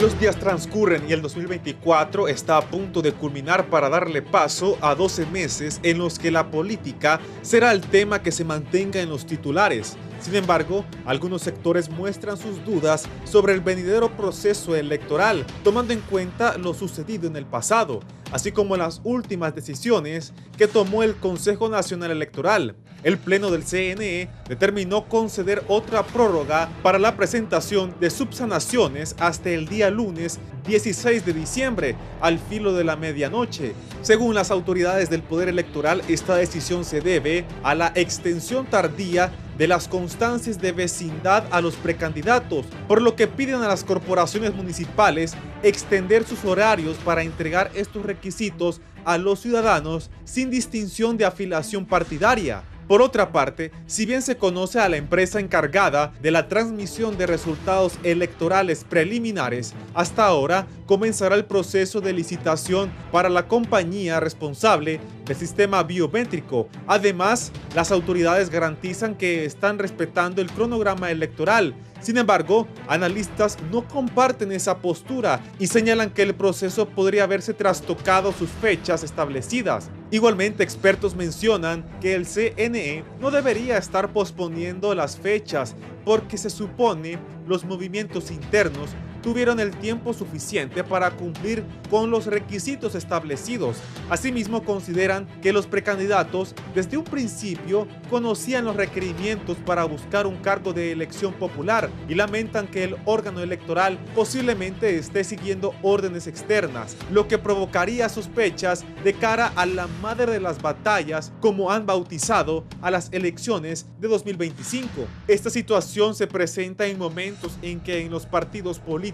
Los días transcurren y el 2024 está a punto de culminar para darle paso a 12 meses en los que la política será el tema que se mantenga en los titulares. Sin embargo, algunos sectores muestran sus dudas sobre el venidero proceso electoral, tomando en cuenta lo sucedido en el pasado, así como las últimas decisiones que tomó el Consejo Nacional Electoral. El Pleno del CNE determinó conceder otra prórroga para la presentación de subsanaciones hasta el día lunes 16 de diciembre, al filo de la medianoche. Según las autoridades del Poder Electoral, esta decisión se debe a la extensión tardía de las constancias de vecindad a los precandidatos, por lo que piden a las corporaciones municipales extender sus horarios para entregar estos requisitos a los ciudadanos sin distinción de afiliación partidaria. Por otra parte, si bien se conoce a la empresa encargada de la transmisión de resultados electorales preliminares, hasta ahora comenzará el proceso de licitación para la compañía responsable del sistema biométrico. Además, las autoridades garantizan que están respetando el cronograma electoral. Sin embargo, analistas no comparten esa postura y señalan que el proceso podría haberse trastocado sus fechas establecidas. Igualmente, expertos mencionan que el CNE no debería estar posponiendo las fechas porque se supone los movimientos internos tuvieron el tiempo suficiente para cumplir con los requisitos establecidos. Asimismo, consideran que los precandidatos desde un principio conocían los requerimientos para buscar un cargo de elección popular y lamentan que el órgano electoral posiblemente esté siguiendo órdenes externas, lo que provocaría sospechas de cara a la madre de las batallas, como han bautizado a las elecciones de 2025. Esta situación se presenta en momentos en que en los partidos políticos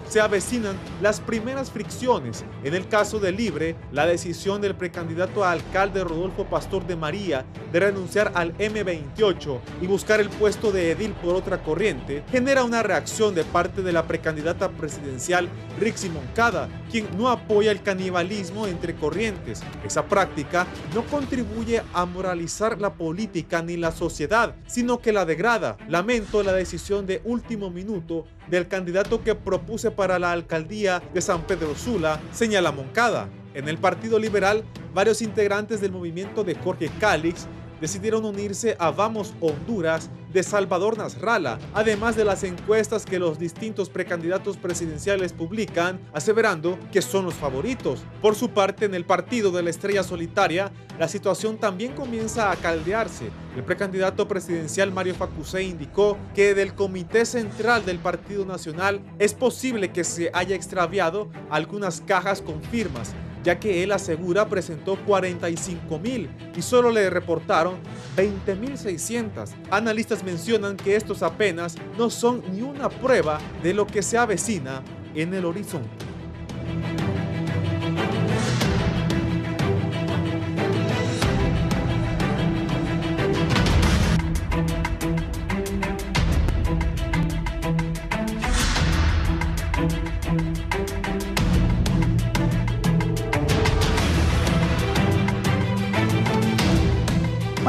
se avecinan las primeras fricciones. En el caso de Libre, la decisión del precandidato a alcalde Rodolfo Pastor de María de renunciar al M28 y buscar el puesto de edil por otra corriente genera una reacción de parte de la precandidata presidencial Rixi Moncada, quien no apoya el canibalismo entre corrientes. Esa práctica no contribuye a moralizar la política ni la sociedad, sino que la degrada. Lamento la decisión de último minuto del candidato que propuse para la alcaldía de San Pedro Sula, señala Moncada. En el Partido Liberal, varios integrantes del movimiento de Jorge Calix decidieron unirse a Vamos Honduras de Salvador Nasralla, además de las encuestas que los distintos precandidatos presidenciales publican, aseverando que son los favoritos. Por su parte, en el partido de la estrella solitaria, la situación también comienza a caldearse. El precandidato presidencial Mario Facusé indicó que del Comité Central del Partido Nacional es posible que se haya extraviado algunas cajas con firmas, ya que él asegura presentó 45,000 y solo le reportaron 20,600. Analistas mencionan que estos apenas no son ni una prueba de lo que se avecina en el horizonte.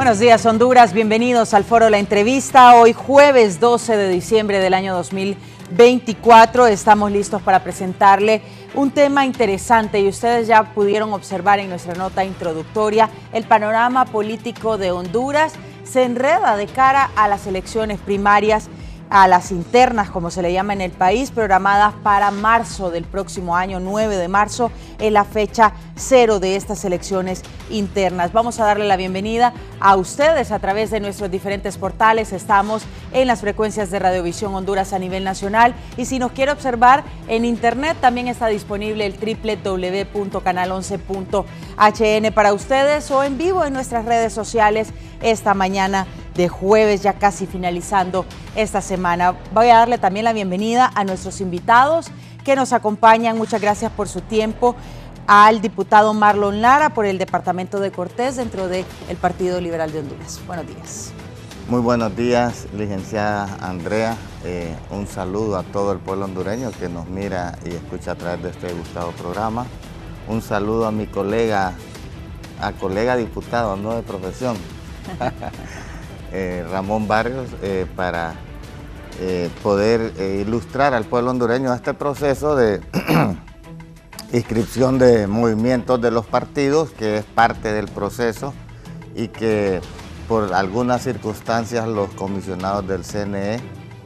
Buenos días, Honduras. Bienvenidos al Foro La Entrevista. Hoy jueves 12 de diciembre del año 2024 estamos listos para presentarle un tema interesante y ustedes ya pudieron observar en nuestra nota introductoria el panorama político de Honduras se enreda de cara a las elecciones primarias a las internas, como se le llama en el país, programadas para marzo del próximo año, 9 de marzo, es la fecha cero de estas elecciones internas. Vamos a darle la bienvenida a ustedes a través de nuestros diferentes portales. Estamos en las frecuencias de Radiovisión Honduras a nivel nacional, y si nos quiere observar en internet, también está disponible el www.canal11.hn para ustedes, o en vivo en nuestras redes sociales esta mañana de jueves, ya casi finalizando esta semana. Voy a darle también la bienvenida a nuestros invitados que nos acompañan. Muchas gracias por su tiempo. Al diputado Marlon Lara por el departamento de Cortés dentro del Partido Liberal de Honduras. Buenos días. Muy buenos días, licenciada Andrea. Un saludo a todo el pueblo hondureño que nos mira y escucha a través de este gustado programa. Un saludo a mi colega diputado, no de profesión, Ramón Barrios, para poder ilustrar al pueblo hondureño este proceso de inscripción de movimientos de los partidos, que es parte del proceso y que por algunas circunstancias los comisionados del CNE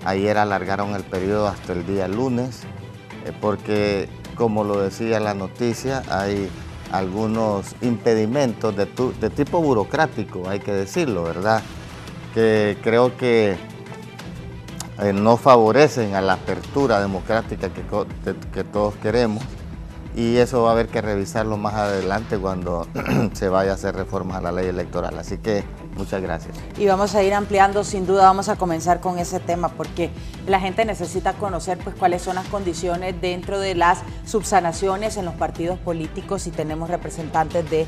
ayer alargaron el periodo hasta el día lunes, porque, como lo decía la noticia, hay algunos impedimentos de tipo burocrático, hay que decirlo, ¿verdad?, que creo que no favorecen a la apertura democrática que todos queremos, y eso va a haber que revisarlo más adelante cuando se vaya a hacer reformas a la ley electoral. Así que muchas gracias. Y vamos a ir ampliando, sin duda vamos a comenzar con ese tema, porque la gente necesita conocer pues cuáles son las condiciones dentro de las subsanaciones en los partidos políticos, y tenemos representantes de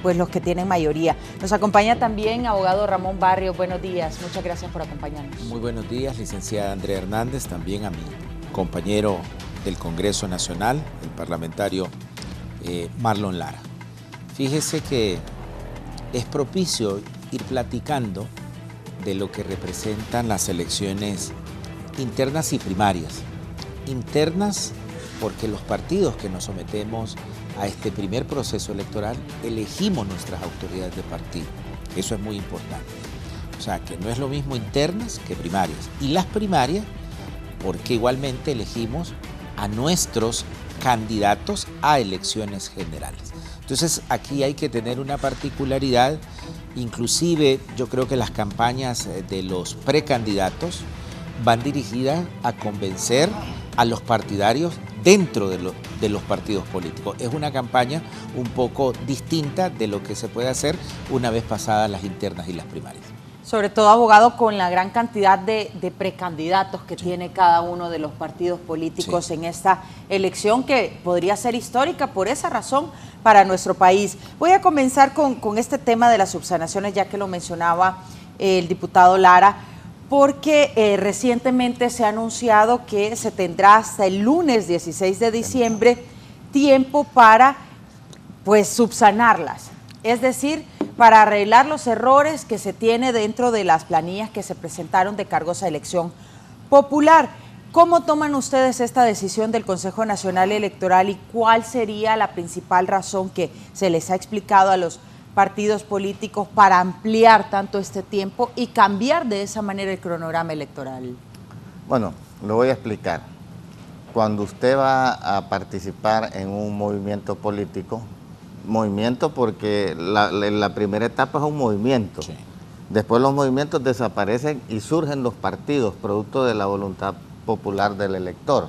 pues los que tienen mayoría. Nos acompaña también abogado Ramón Barrios. Buenos días, muchas gracias por acompañarnos. Muy buenos días, licenciada Andrea Hernández, también a mi compañero del Congreso Nacional, el parlamentario Marlon Lara. Fíjese que es propicio ir platicando de lo que representan las elecciones internas y primarias. Internas porque los partidos que nos sometemos a este primer proceso electoral elegimos nuestras autoridades de partido. Eso es muy importante. O sea, que no es lo mismo internas que primarias. Y las primarias porque igualmente elegimos a nuestros candidatos a elecciones generales. Entonces aquí hay que tener una particularidad. Inclusive yo creo que las campañas de los precandidatos van dirigidas a convencer a los partidarios dentro de los partidos políticos. Es una campaña un poco distinta de lo que se puede hacer una vez pasadas las internas y las primarias. Sobre todo, abogado, con la gran cantidad de precandidatos que tiene cada uno de los partidos políticos en esta elección, que podría ser histórica por esa razón para nuestro país. Voy a comenzar con este tema de las subsanaciones, ya que lo mencionaba el diputado Lara, porque recientemente se ha anunciado que se tendrá hasta el lunes 16 de diciembre tiempo para pues subsanarlas, es decir, para arreglar los errores que se tiene dentro de las planillas que se presentaron de cargos a elección popular. ¿Cómo toman ustedes esta decisión del Consejo Nacional Electoral, y cuál sería la principal razón que se les ha explicado a los partidos políticos para ampliar tanto este tiempo y cambiar de esa manera el cronograma electoral? Bueno, lo voy a explicar. Cuando usted va a participar en un movimiento político, porque la primera etapa es un movimiento. Sí. Después los movimientos desaparecen y surgen los partidos, producto de la voluntad popular del elector.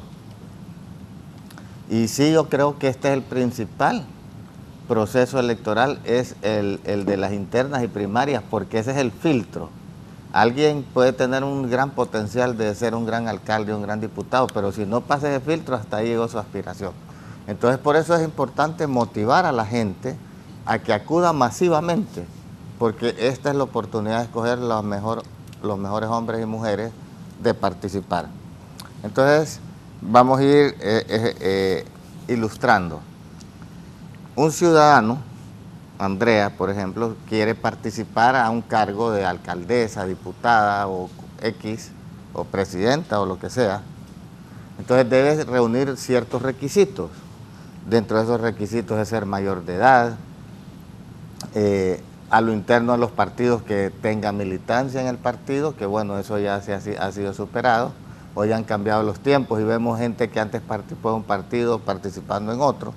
Y sí, yo creo que este es el principal proceso electoral, es el de las internas y primarias, porque ese es el filtro. Alguien puede tener un gran potencial de ser un gran alcalde, un gran diputado, pero si no pasa ese filtro, hasta ahí llegó su aspiración. Entonces, por eso es importante motivar a la gente a que acuda masivamente, porque esta es la oportunidad de escoger los mejores hombres y mujeres de participar. Entonces, vamos a ir ilustrando. Un ciudadano, Andrea, por ejemplo, quiere participar a un cargo de alcaldesa, diputada o X, o presidenta o lo que sea. Entonces debe reunir ciertos requisitos. Dentro de esos requisitos es ser mayor de edad, a lo interno de los partidos que tenga militancia en el partido, que bueno, eso ya ha sido superado. Hoy han cambiado los tiempos y vemos gente que antes participó en un partido participando en otro.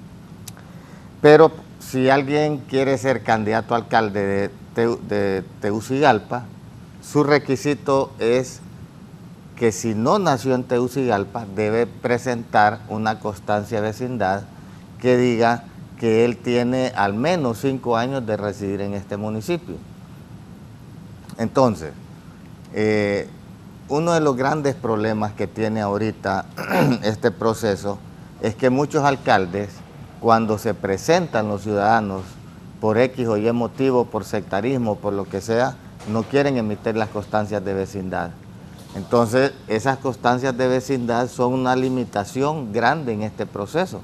Pero si alguien quiere ser candidato a alcalde de Tegucigalpa, su requisito es que si no nació en Tegucigalpa, debe presentar una constancia de vecindad que diga que él tiene al menos 5 años de residir en este municipio. Entonces, uno de los grandes problemas que tiene ahorita este proceso es que muchos alcaldes, cuando se presentan los ciudadanos por X o Y motivo, por sectarismo, por lo que sea, no quieren emitir las constancias de vecindad. Entonces, esas constancias de vecindad son una limitación grande en este proceso,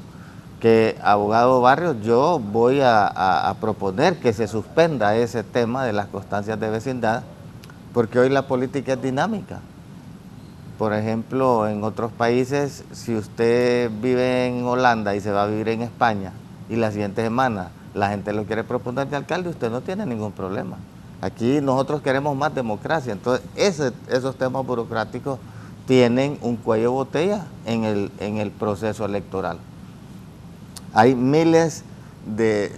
que, abogado Barrios, yo voy a proponer que se suspenda ese tema de las constancias de vecindad, porque hoy la política es dinámica. Por ejemplo, en otros países, si usted vive en Holanda y se va a vivir en España, y la siguiente semana la gente lo quiere proponer de alcalde, usted no tiene ningún problema. Aquí nosotros queremos más democracia, entonces esos temas burocráticos tienen un cuello de botella en el proceso electoral. Hay miles de...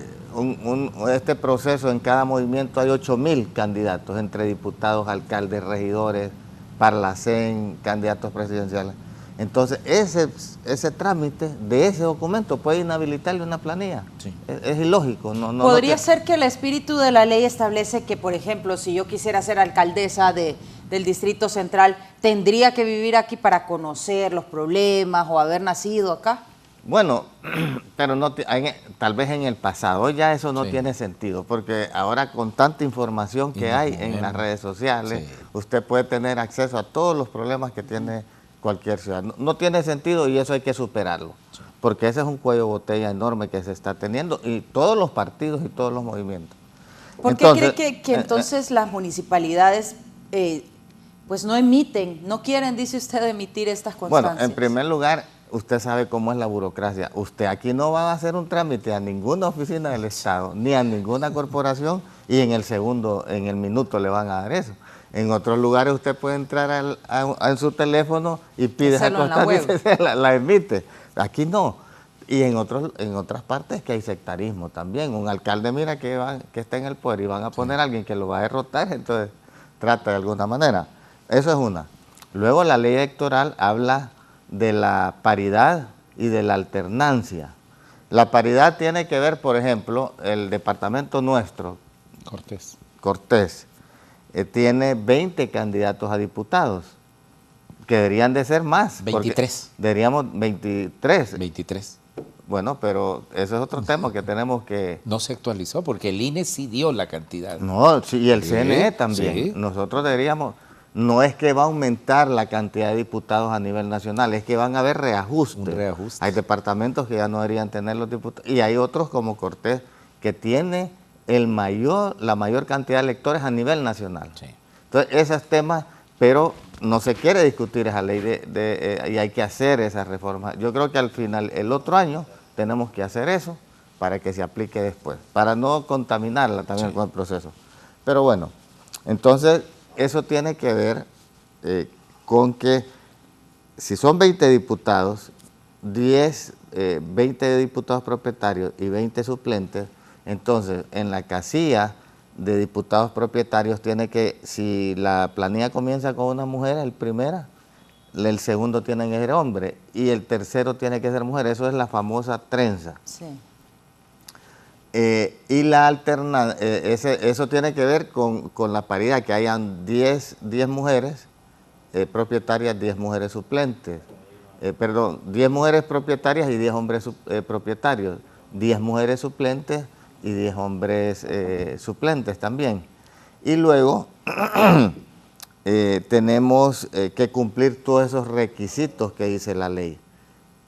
este proceso, en cada movimiento hay 8.000 candidatos, entre diputados, alcaldes, regidores, parlacén, candidatos presidenciales. Entonces, ese trámite de ese documento puede inhabilitarle una planilla. Sí. Es ilógico. ¿Podría ser que el espíritu de la ley establece que, por ejemplo, si yo quisiera ser alcaldesa del Distrito Central, tendría que vivir aquí para conocer los problemas o haber nacido acá? Bueno, pero no, tal vez en el pasado. Hoy ya eso no tiene sentido, porque ahora con tanta información que hay en las redes sociales, usted puede tener acceso a todos los problemas que tiene cualquier ciudadano. No tiene sentido y eso hay que superarlo, porque ese es un cuello de botella enorme que se está teniendo, y todos los partidos y todos los movimientos. ¿Por qué cree que entonces las municipalidades pues no emiten, no quieren, dice usted, emitir estas constancias? Bueno, en primer lugar, usted sabe cómo es la burocracia. Usted aquí no va a hacer un trámite a ninguna oficina del Estado, ni a ninguna corporación, y en el minuto le van a dar eso. En otros lugares usted puede entrar en su teléfono y pide esa constancia y se la emite. Aquí no. Y en otras partes que hay sectarismo también. Un alcalde mira que está en el poder y van a poner a alguien que lo va a derrotar, entonces trata de alguna manera. Eso es una. Luego la ley electoral habla de la paridad y de la alternancia. La paridad tiene que ver, por ejemplo, el departamento nuestro, Cortés, tiene 20 candidatos a diputados, que deberían de ser más. 23. Deberíamos 23. 23. Bueno, pero eso es otro tema que tenemos que... No se actualizó porque el INE sí dio la cantidad. No, sí, y el CNE también. Sí. Nosotros deberíamos... No es que va a aumentar la cantidad de diputados a nivel nacional, es que van a haber reajustes. Un reajuste. Hay departamentos que ya no deberían tener los diputados, y hay otros como Cortés que tiene la mayor cantidad de electores a nivel nacional. Sí. Entonces, esos temas, pero no se quiere discutir esa ley y hay que hacer esas reformas. Yo creo que al final, el otro año, tenemos que hacer eso para que se aplique después, para no contaminarla también con el proceso. Pero bueno, entonces... Eso tiene que ver con que si son 20 diputados, 20 diputados propietarios y 20 suplentes, entonces en la casilla de diputados propietarios tiene que, si la planilla comienza con una mujer, el segundo tiene que ser hombre y el tercero tiene que ser mujer. Eso es la famosa trenza. Sí. Y la alternancia, eso tiene que ver con la paridad, que hayan 10 mujeres propietarias, 10 mujeres suplentes. 10 mujeres propietarias y 10 hombres propietarios, 10 mujeres suplentes y 10 hombres suplentes también. Y luego tenemos que cumplir todos esos requisitos que dice la ley.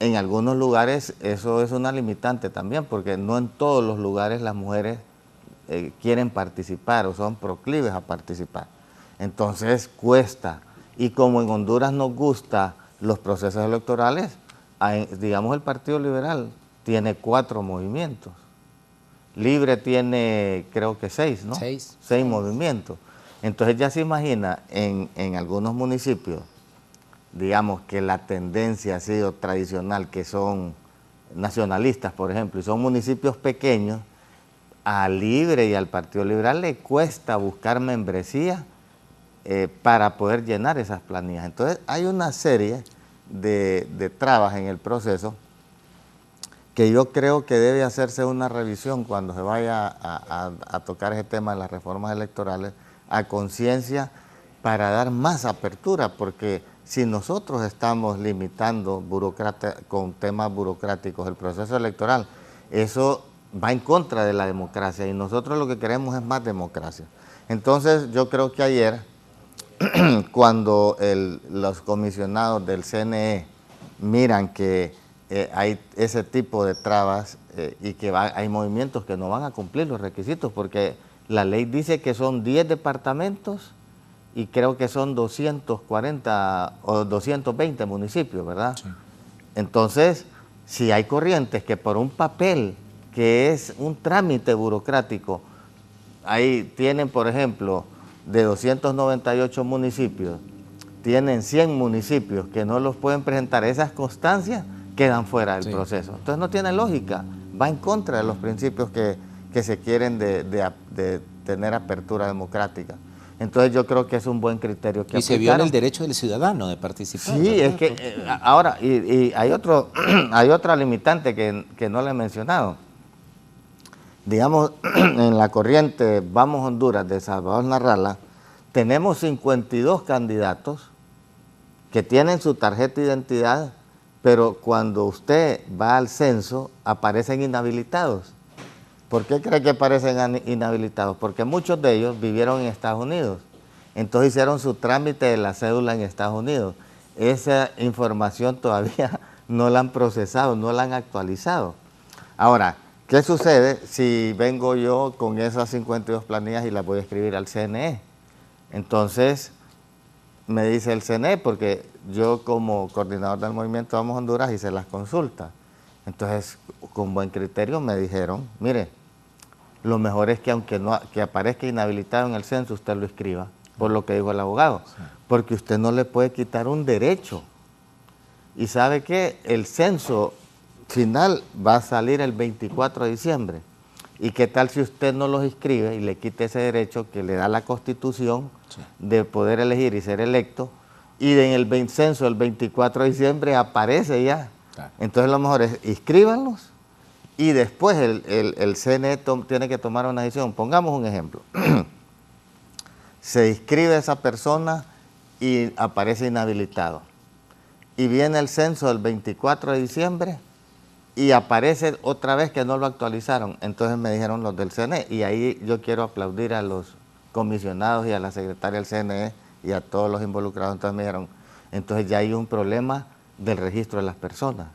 En algunos lugares eso es una limitante también, porque no en todos los lugares las mujeres quieren participar o son proclives a participar. Entonces cuesta. Y como en Honduras nos gustan los procesos electorales, digamos el Partido Liberal tiene 4 movimientos. Libre tiene, creo que 6, ¿no? 6. 6 movimientos. Entonces ya se imagina en algunos municipios, digamos que la tendencia ha sido tradicional, que son nacionalistas, por ejemplo, y son municipios pequeños, a Libre y al Partido Liberal le cuesta buscar membresía para poder llenar esas planillas. Entonces hay una serie de trabas en el proceso que yo creo que debe hacerse una revisión cuando se vaya a tocar ese tema de las reformas electorales a conciencia para dar más apertura, porque si nosotros estamos limitando con temas burocráticos el proceso electoral, eso va en contra de la democracia y nosotros lo que queremos es más democracia. Entonces yo creo que ayer, cuando los comisionados del CNE miran que hay ese tipo de trabas y que hay movimientos que no van a cumplir los requisitos, porque la ley dice que son 10 departamentos y creo que son 240 o 220 municipios, ¿verdad? Sí. Entonces, si hay corrientes que por un papel que es un trámite burocrático, ahí tienen, por ejemplo, de 298 municipios, tienen 100 municipios que no los pueden presentar, esas constancias quedan fuera del proceso. Entonces no tiene lógica, va en contra de los principios que se quieren de tener apertura democrática. Entonces yo creo que es un buen criterio que se viola el derecho del ciudadano de participar. Sí, ¿verdad? Es que ahora, y hay otra limitante que no le he mencionado. Digamos, en la corriente Vamos Honduras de Salvador Narrala, tenemos 52 candidatos que tienen su tarjeta de identidad, pero cuando usted va al censo aparecen inhabilitados. ¿Por qué cree que aparecen inhabilitados? Porque muchos de ellos vivieron en Estados Unidos. Entonces hicieron su trámite de la cédula en Estados Unidos. Esa información todavía no la han procesado, no la han actualizado. Ahora, ¿qué sucede si vengo yo con esas 52 planillas y las voy a escribir al CNE? Entonces, me dice el CNE, porque yo como coordinador del movimiento Vamos Honduras hice las consultas. Entonces, con buen criterio me dijeron, mire, lo mejor es que aunque que aparezca inhabilitado en el censo, usted lo escriba, por lo que dijo el abogado, porque usted no le puede quitar un derecho. Y sabe que el censo final va a salir el 24 de diciembre. ¿Y qué tal si usted no los inscribe y le quita ese derecho que le da la Constitución de poder elegir y ser electo? Y en el censo el 24 de diciembre aparece ya. Entonces lo mejor es inscríbanlos y después el CNE tiene que tomar una decisión. Pongamos un ejemplo. Se inscribe esa persona y aparece inhabilitado. Y viene el censo el 24 de diciembre y aparece otra vez que no lo actualizaron. Entonces me dijeron los del CNE, y ahí yo quiero aplaudir a los comisionados y a la secretaria del CNE y a todos los involucrados. Entonces me dijeron, entonces ya hay un problema del registro de las personas.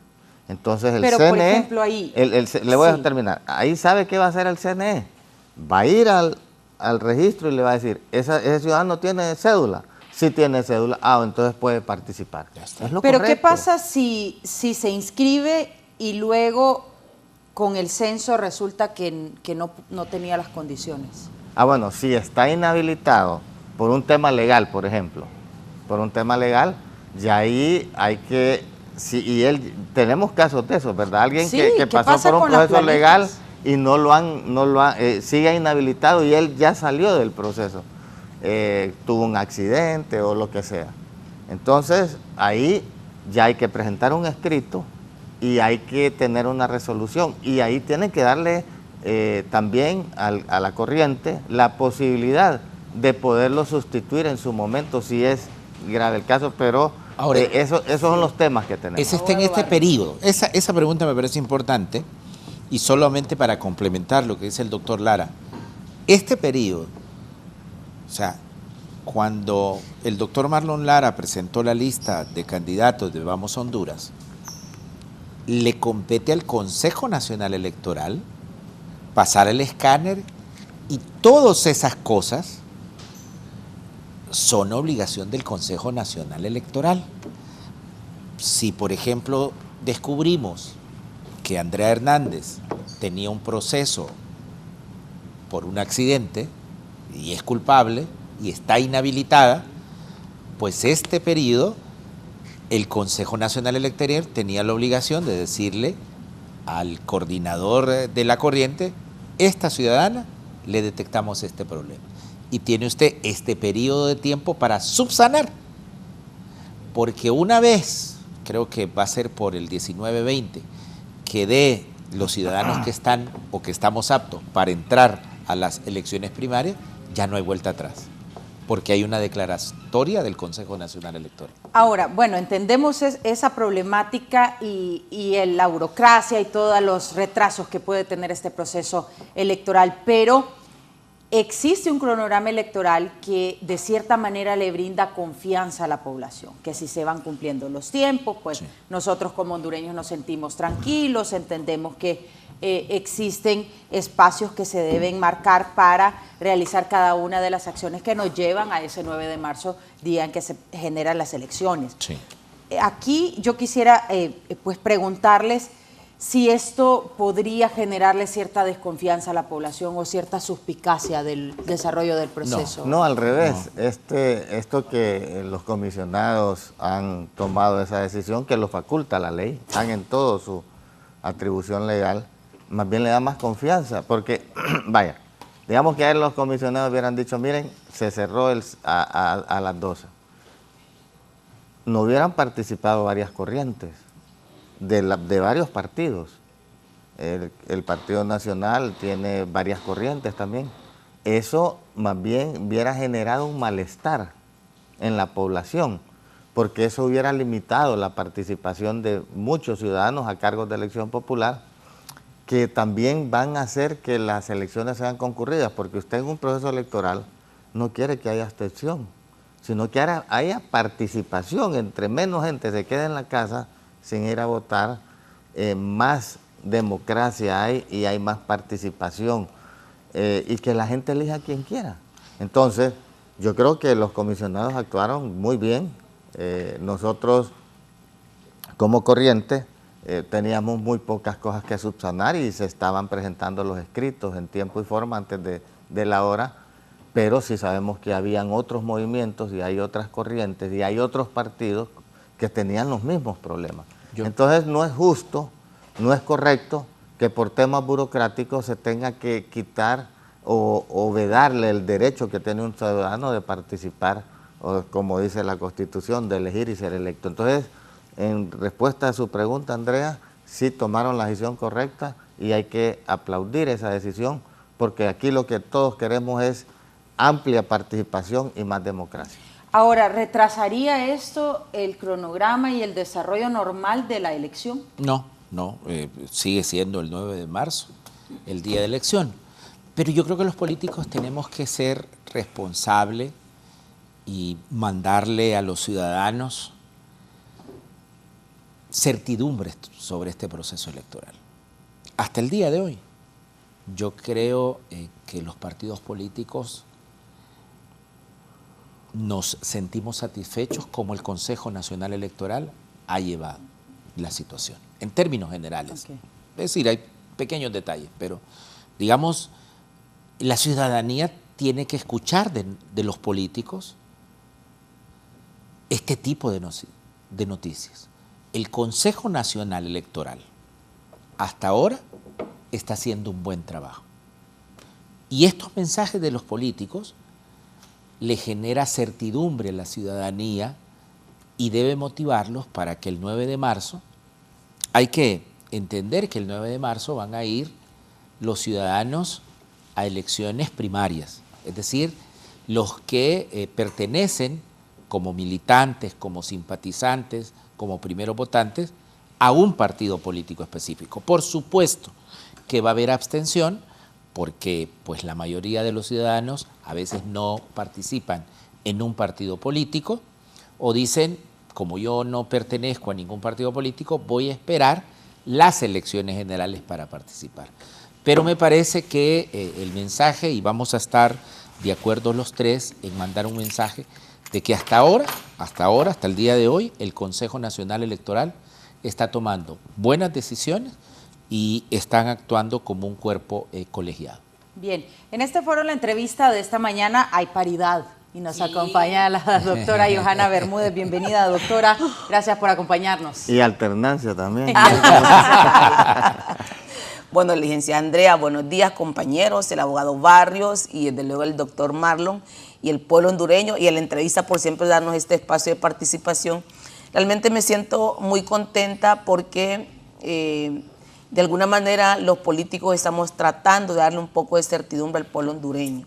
Entonces el CNE, por ejemplo, ahí, le voy a terminar, ahí ¿sabe qué va a hacer el CNE? Va a ir al registro y le va a decir, ese ciudadano tiene cédula. Si tiene cédula, entonces puede participar. Pero correcto. ¿Qué pasa si se inscribe y luego con el censo resulta que no tenía las condiciones? Bueno, si está inhabilitado por un tema legal, por ejemplo, por un tema legal, ya ahí hay que, tenemos casos de esos, ¿verdad? Alguien que pasó por un proceso legal y sigue inhabilitado y él ya salió del proceso. Tuvo un accidente o lo que sea. Entonces, ahí ya hay que presentar un escrito y hay que tener una resolución. Y ahí tienen que darle también a la corriente la posibilidad de poderlo sustituir en su momento si es grave el caso, pero ahora, esos son los temas que tenemos. Ese está en este periodo. Esa pregunta me parece importante y solamente para complementar lo que dice el doctor Lara. Este periodo, o sea, cuando el doctor Marlon Lara presentó la lista de candidatos de Vamos Honduras, le compete al Consejo Nacional Electoral pasar el escáner y todas esas cosas son obligación del Consejo Nacional Electoral. Si, por ejemplo, descubrimos que Andrea Hernández tenía un proceso por un accidente y es culpable y está inhabilitada, pues este periodo el Consejo Nacional Electoral tenía la obligación de decirle al coordinador de la corriente: esta ciudadana le detectamos este problema y tiene usted este periodo de tiempo para subsanar, porque una vez, creo que va a ser por el 19-20, que de los ciudadanos que están o que estamos aptos para entrar a las elecciones primarias, ya no hay vuelta atrás, porque hay una declaratoria del Consejo Nacional Electoral. Ahora, bueno, entendemos esa problemática y la burocracia y todos los retrasos que puede tener este proceso electoral, pero existe un cronograma electoral que de cierta manera le brinda confianza a la población, que si se van cumpliendo los tiempos, pues sí, nosotros como hondureños nos sentimos tranquilos, entendemos que existen espacios que se deben marcar para realizar cada una de las acciones que nos llevan a ese 9 de marzo, día en que se generan las elecciones. Sí. Aquí yo quisiera pues preguntarles si esto podría generarle cierta desconfianza a la población o cierta suspicacia del desarrollo del proceso. No, al revés. No. Esto que los comisionados han tomado esa decisión, que lo faculta la ley, están en todo su atribución legal, más bien le da más confianza, porque, vaya, digamos que ayer los comisionados hubieran dicho: miren, se cerró a las 12. No hubieran participado varias corrientes de varios partidos. El Partido Nacional tiene varias corrientes también. Eso más bien hubiera generado un malestar en la población, porque eso hubiera limitado la participación de muchos ciudadanos a cargos de elección popular, que también van a hacer que las elecciones sean concurridas, porque usted en un proceso electoral no quiere que haya abstención, sino que haya participación. Entre menos gente se quede en la casa sin ir a votar, más democracia hay y hay más participación, y que la gente elija a quien quiera. Entonces, yo creo que los comisionados actuaron muy bien. Nosotros, como corriente, teníamos muy pocas cosas que subsanar y se estaban presentando los escritos en tiempo y forma antes de la hora, pero sí sabemos que habían otros movimientos y hay otras corrientes y hay otros partidos que tenían los mismos problemas. Entonces no es justo, no es correcto que por temas burocráticos se tenga que quitar o vedarle el derecho que tiene un ciudadano de participar, o como dice la Constitución, de elegir y ser electo. Entonces, en respuesta a su pregunta, Andrea, sí tomaron la decisión correcta y hay que aplaudir esa decisión, porque aquí lo que todos queremos es amplia participación y más democracia. Ahora, ¿retrasaría esto el cronograma y el desarrollo normal de la elección? No, sigue siendo el 9 de marzo, el día de elección. Pero yo creo que los políticos tenemos que ser responsables y mandarle a los ciudadanos certidumbre sobre este proceso electoral. Hasta el día de hoy, yo creo que los partidos políticos nos sentimos satisfechos como el Consejo Nacional Electoral ha llevado la situación, en términos generales. Okay. Es decir, hay pequeños detalles, pero digamos, la ciudadanía tiene que escuchar de los políticos este tipo de noticias. El Consejo Nacional Electoral hasta ahora está haciendo un buen trabajo. Y estos mensajes de los políticos le genera certidumbre a la ciudadanía y debe motivarlos para que el 9 de marzo, hay que entender que el 9 de marzo van a ir los ciudadanos a elecciones primarias, es decir, los que pertenecen como militantes, como simpatizantes, como primeros votantes, a un partido político específico. Por supuesto que va a haber abstención, porque pues la mayoría de los ciudadanos a veces no participan en un partido político o dicen: como yo no pertenezco a ningún partido político, voy a esperar las elecciones generales para participar. Pero me parece que el mensaje, y vamos a estar de acuerdo los tres en mandar un mensaje de que hasta el día de hoy, el Consejo Nacional Electoral está tomando buenas decisiones y están actuando como un cuerpo colegiado. Bien, en este foro, la entrevista de esta mañana, hay paridad y nos acompaña la doctora Johanna Bermúdez. Bienvenida, doctora. Gracias por acompañarnos. Y alternancia también. Bueno, licenciada Andrea, buenos días, compañeros, el abogado Barrios y desde luego el doctor Marlon y el pueblo hondureño y a la entrevista por siempre darnos este espacio de participación. Realmente me siento muy contenta porque de alguna manera los políticos estamos tratando de darle un poco de certidumbre al pueblo hondureño.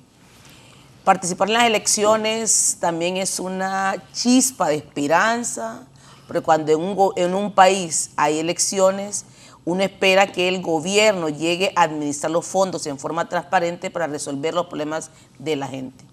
Participar en las elecciones también es una chispa de esperanza, porque cuando en un país hay elecciones, uno espera que el gobierno llegue a administrar los fondos en forma transparente para resolver los problemas de la gente.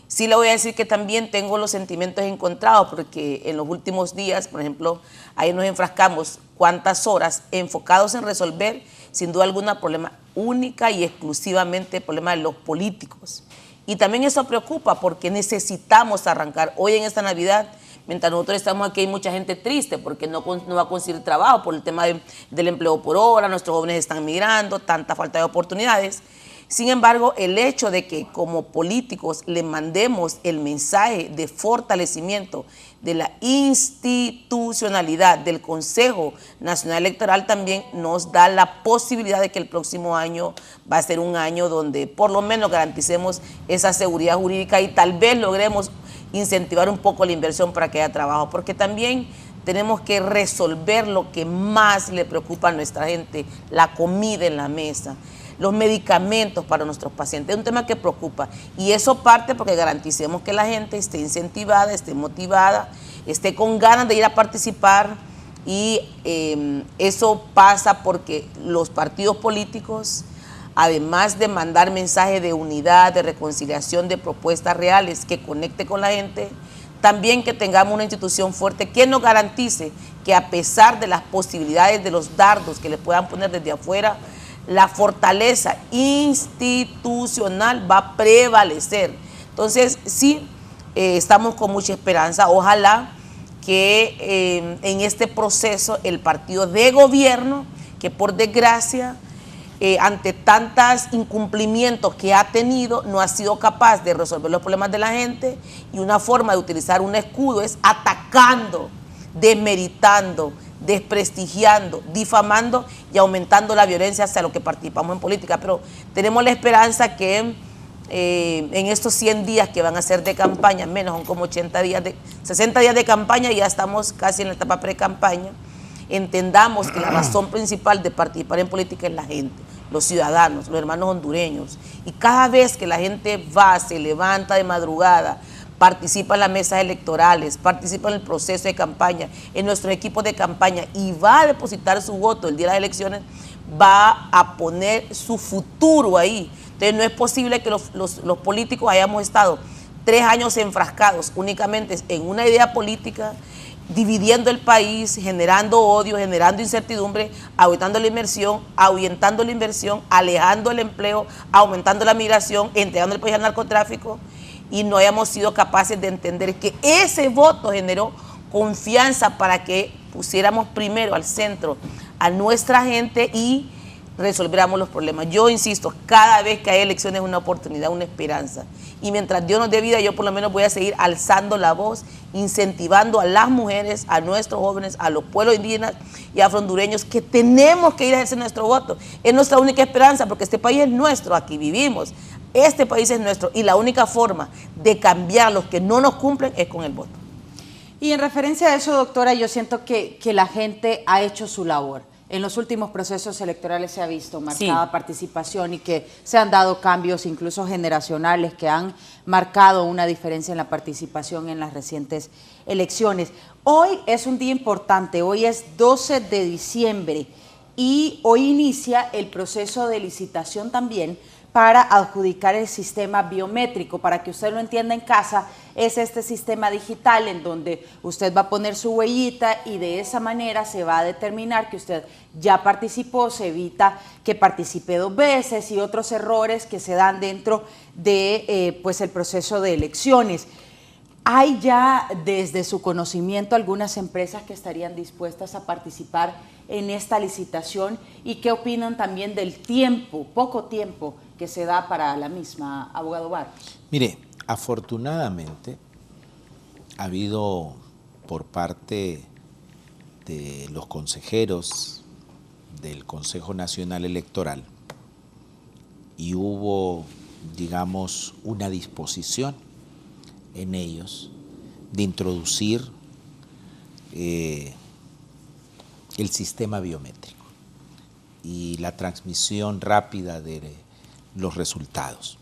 Sí le voy a decir que también tengo los sentimientos encontrados, porque en los últimos días, por ejemplo, ahí nos enfrascamos cuántas horas enfocados en resolver, sin duda alguna, problema única y exclusivamente problema de los políticos. Y también eso preocupa porque necesitamos arrancar. Hoy en esta Navidad, mientras nosotros estamos aquí, hay mucha gente triste porque no va a conseguir trabajo por el tema del empleo por hora, nuestros jóvenes están migrando, tanta falta de oportunidades. Sin embargo, el hecho de que como políticos le mandemos el mensaje de fortalecimiento de la institucionalidad del Consejo Nacional Electoral también nos da la posibilidad de que el próximo año va a ser un año donde por lo menos garanticemos esa seguridad jurídica y tal vez logremos incentivar un poco la inversión para que haya trabajo, porque también tenemos que resolver lo que más le preocupa a nuestra gente, la comida en la mesa, los medicamentos para nuestros pacientes. Es un tema que preocupa y eso parte porque garanticemos que la gente esté incentivada, esté motivada, esté con ganas de ir a participar y eso pasa porque los partidos políticos, además de mandar mensajes de unidad, de reconciliación, de propuestas reales que conecte con la gente, también que tengamos una institución fuerte que nos garantice que a pesar de las posibilidades de los dardos que le puedan poner desde afuera, la fortaleza institucional va a prevalecer. Entonces, sí, estamos con mucha esperanza. Ojalá que en este proceso el partido de gobierno, que por desgracia, ante tantos incumplimientos que ha tenido, no ha sido capaz de resolver los problemas de la gente, y una forma de utilizar un escudo es atacando, desmeritando, desprestigiando, difamando y aumentando la violencia hacia los que participamos en política. Pero tenemos la esperanza que en estos 100 días que van a ser de campaña, menos son como 60 días de campaña, y ya estamos casi en la etapa pre-campaña, entendamos que la razón principal de participar en política es la gente, los ciudadanos, los hermanos hondureños. Y cada vez que la gente va, se levanta de madrugada, participa en las mesas electorales, participa en el proceso de campaña, en nuestros equipos de campaña y va a depositar su voto el día de las elecciones, va a poner su futuro ahí. Entonces no es posible que los políticos hayamos estado 3 años enfrascados únicamente en una idea política, dividiendo el país, generando odio, generando incertidumbre, ahuyentando la inversión, alejando el empleo, aumentando la migración, entregando el país al narcotráfico, y no hayamos sido capaces de entender que ese voto generó confianza para que pusiéramos primero al centro a nuestra gente y resolviéramos los problemas. Yo insisto, cada vez que hay elecciones es una oportunidad, una esperanza. Y mientras Dios nos dé vida, yo por lo menos voy a seguir alzando la voz, incentivando a las mujeres, a nuestros jóvenes, a los pueblos indígenas y afrohondureños que tenemos que ir a ejercer nuestro voto. Es nuestra única esperanza, porque este país es nuestro, aquí vivimos. Este país es nuestro y la única forma de cambiar los que no nos cumplen es con el voto. Y en referencia a eso, doctora, yo siento que la gente ha hecho su labor. En los últimos procesos electorales se ha visto marcada participación y que se han dado cambios incluso generacionales que han marcado una diferencia en la participación en las recientes elecciones. Hoy es un día importante, hoy es 12 de diciembre y hoy inicia el proceso de licitación también para adjudicar el sistema biométrico. Para que usted lo entienda en casa, es este sistema digital en donde usted va a poner su huellita y de esa manera se va a determinar que usted ya participó, se evita que participe 2 veces y otros errores que se dan dentro de pues el proceso de elecciones. ¿Hay ya desde su conocimiento algunas empresas que estarían dispuestas a participar en esta licitación? ¿Y qué opinan también del tiempo, poco tiempo, que se da para la misma, abogado Barros? Mire, afortunadamente ha habido por parte de los consejeros del Consejo Nacional Electoral y hubo, digamos, una disposición en ellos de introducir el sistema biométrico y la transmisión rápida de los resultados.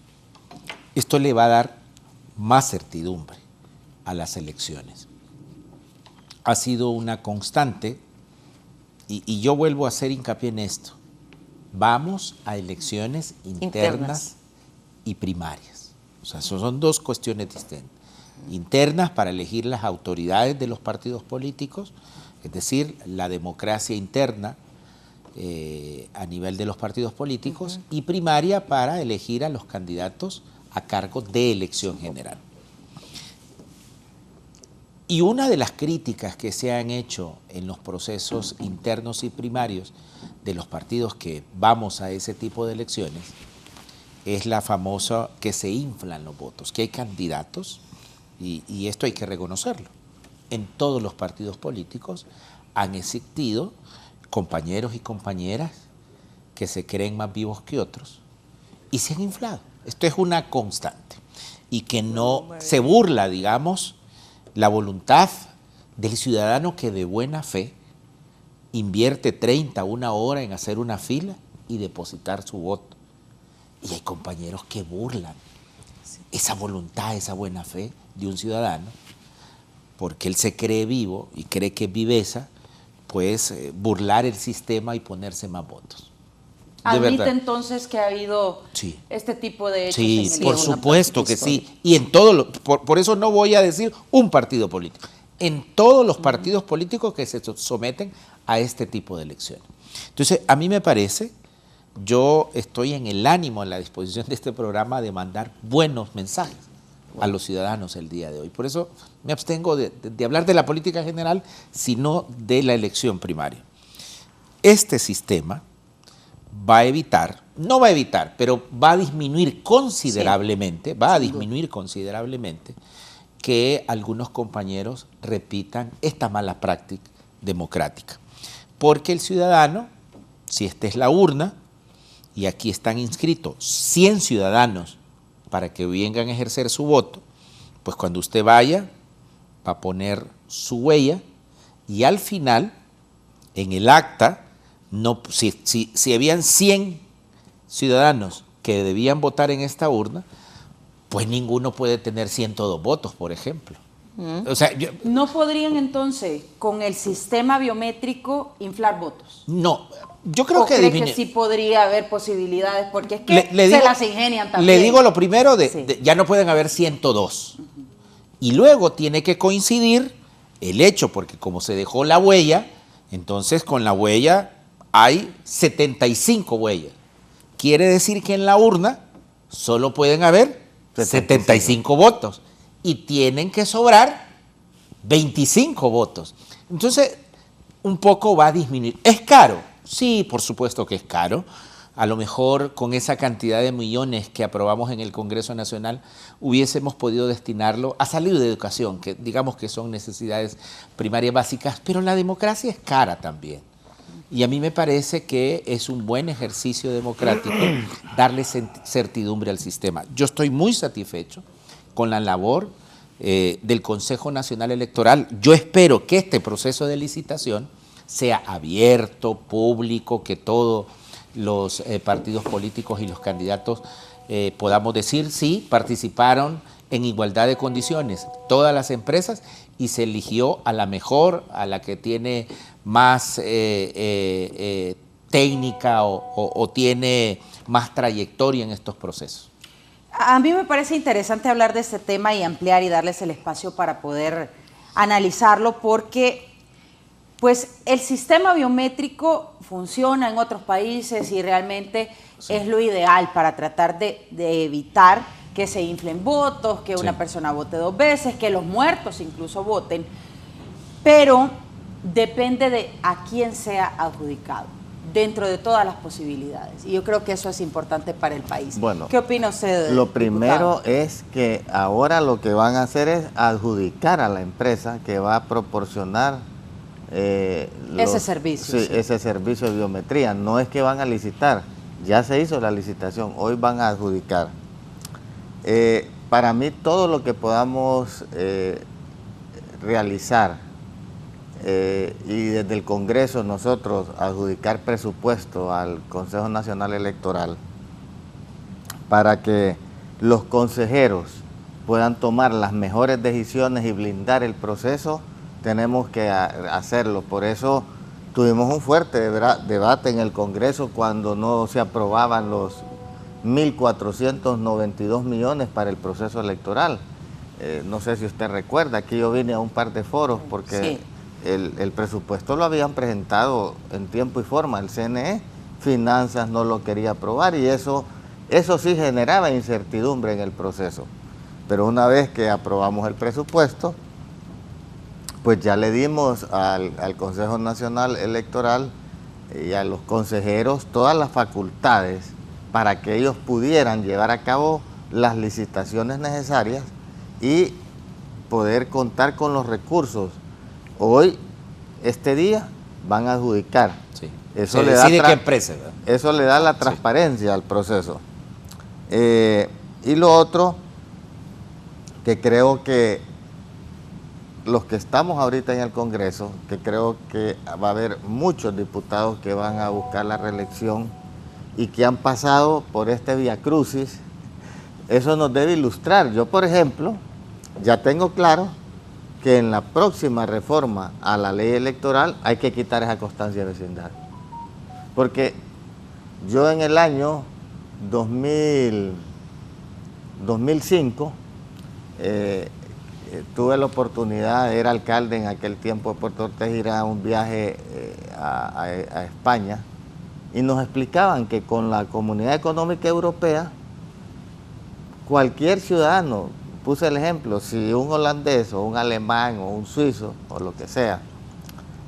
Esto le va a dar más certidumbre a las elecciones. Ha sido una constante y yo vuelvo a hacer hincapié en esto. Vamos a elecciones internas y primarias. O sea, son dos cuestiones distintas. Internas para elegir las autoridades de los partidos políticos, es decir, la democracia interna a nivel de los partidos políticos, y primaria para elegir a los candidatos a cargo de elección general. Y una de las críticas que se han hecho en los procesos internos y primarios de los partidos que vamos a ese tipo de elecciones es la famosa que se inflan los votos, que hay candidatos, y esto hay que reconocerlo, en todos los partidos políticos han existido compañeros y compañeras que se creen más vivos que otros y se han inflado. Esto es una constante y que no se burla, digamos, la voluntad del ciudadano que de buena fe invierte 30, una hora en hacer una fila y depositar su voto. Y hay compañeros que burlan esa voluntad, esa buena fe de un ciudadano, porque él se cree vivo y cree que es viveza, pues burlar el sistema y ponerse más votos. ¿Admite entonces que ha habido este tipo de hechos? Sí, en por supuesto que sí. Y en todo por eso no voy a decir un partido político. En todos los partidos políticos que se someten a este tipo de elecciones. Entonces, a mí me parece, yo estoy en el ánimo, en la disposición de este programa de mandar buenos mensajes a los ciudadanos el día de hoy. Por eso me abstengo de hablar de la política general, sino de la elección primaria. Este sistema va a evitar, no va a evitar, pero va a disminuir considerablemente, considerablemente que algunos compañeros repitan esta mala práctica democrática. Porque el ciudadano, si esta es la urna, y aquí están inscritos 100 ciudadanos para que vengan a ejercer su voto, pues cuando usted vaya, va a poner su huella y al final, en el acta, no, si habían 100 ciudadanos que debían votar en esta urna, pues ninguno puede tener 102 votos, por ejemplo. O sea, ¿no podrían entonces, con el sistema biométrico, inflar votos? No, yo creo que... ¿Cree que sí podría haber posibilidades? Porque es que se las ingenian también. Le digo lo primero, ya no pueden haber 102. Y luego tiene que coincidir el hecho, porque como se dejó la huella, entonces con la huella hay 75 huellas. Quiere decir que en la urna solo pueden haber 75 votos y tienen que sobrar 25 votos. Entonces, un poco va a disminuir. ¿Es caro? Sí, por supuesto que es caro. A lo mejor con esa cantidad de millones que aprobamos en el Congreso Nacional hubiésemos podido destinarlo a salud de educación, que digamos que son necesidades primarias básicas, pero la democracia es cara también. Y a mí me parece que es un buen ejercicio democrático darle certidumbre al sistema. Yo estoy muy satisfecho con la labor del Consejo Nacional Electoral. Yo espero que este proceso de licitación sea abierto, público, que todos los partidos políticos y los candidatos podamos decir sí, participaron en igualdad de condiciones todas las empresas y se eligió a la mejor, a la que tiene más técnica o tiene más trayectoria en estos procesos. A mí me parece interesante hablar de este tema y ampliar y darles el espacio para poder analizarlo, porque pues el sistema biométrico funciona en otros países y realmente es lo ideal para tratar de evitar que se inflen votos, que una persona vote 2 veces, que los muertos incluso voten, pero depende de a quién sea adjudicado, dentro de todas las posibilidades. Y yo creo que eso es importante para el país. Bueno, ¿qué opina usted? Lo primero diputado? es que ahora lo que van a hacer es adjudicar a la empresa que va a proporcionar ese servicio. Sí, ese servicio de biometría. No es que van a licitar, ya se hizo la licitación, hoy van a adjudicar. Para mí todo lo que podamos realizar y desde el Congreso nosotros adjudicar presupuesto al Consejo Nacional Electoral para que los consejeros puedan tomar las mejores decisiones y blindar el proceso, tenemos que hacerlo. Por eso tuvimos un fuerte debate en el Congreso cuando no se aprobaban los 1.492 millones para el proceso electoral. No sé si usted recuerda, aquí yo vine a un par de foros porque el presupuesto lo habían presentado en tiempo y forma, el CNE, Finanzas no lo quería aprobar y eso sí generaba incertidumbre en el proceso. Pero una vez que aprobamos el presupuesto, pues ya le dimos al Consejo Nacional Electoral y a los consejeros todas las facultades para que ellos pudieran llevar a cabo las licitaciones necesarias y poder contar con los recursos. Hoy, este día, van a adjudicar. Sí. Eso se le decide da qué empresa, ¿verdad? Eso le da la transparencia al proceso. Y lo otro, que creo que los que estamos ahorita en el Congreso, que creo que va a haber muchos diputados que van a buscar la reelección y que han pasado por este viacrucis, eso nos debe ilustrar. Yo, por ejemplo, ya tengo claro que en la próxima reforma a la ley electoral hay que quitar esa constancia de vecindad. Porque yo en el año 2005 tuve la oportunidad, era alcalde en aquel tiempo de Puerto Ortiz, ir a un viaje a España y nos explicaban que con la Comunidad Económica Europea cualquier ciudadano, puse el ejemplo, si un holandés o un alemán o un suizo o lo que sea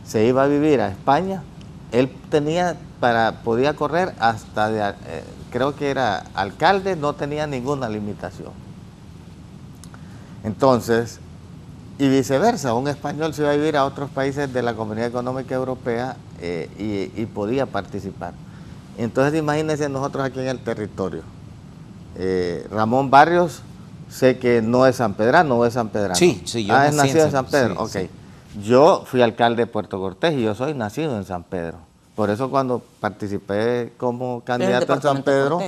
se iba a vivir a España, él podía correr hasta creo que era alcalde, no tenía ninguna limitación. Entonces, y viceversa, un español se iba a vivir a otros países de la Comunidad Económica Europea y podía participar. Entonces, imagínense nosotros aquí en el territorio. Ramón Barrios, sé que no es sanpedrano, ¿o es sanpedrano? Sí, yo es nacido en San Pedro, sí, ok. sí. Yo fui alcalde de Puerto Cortés y yo soy nacido en San Pedro. Por eso cuando participé como candidato en San Pedro...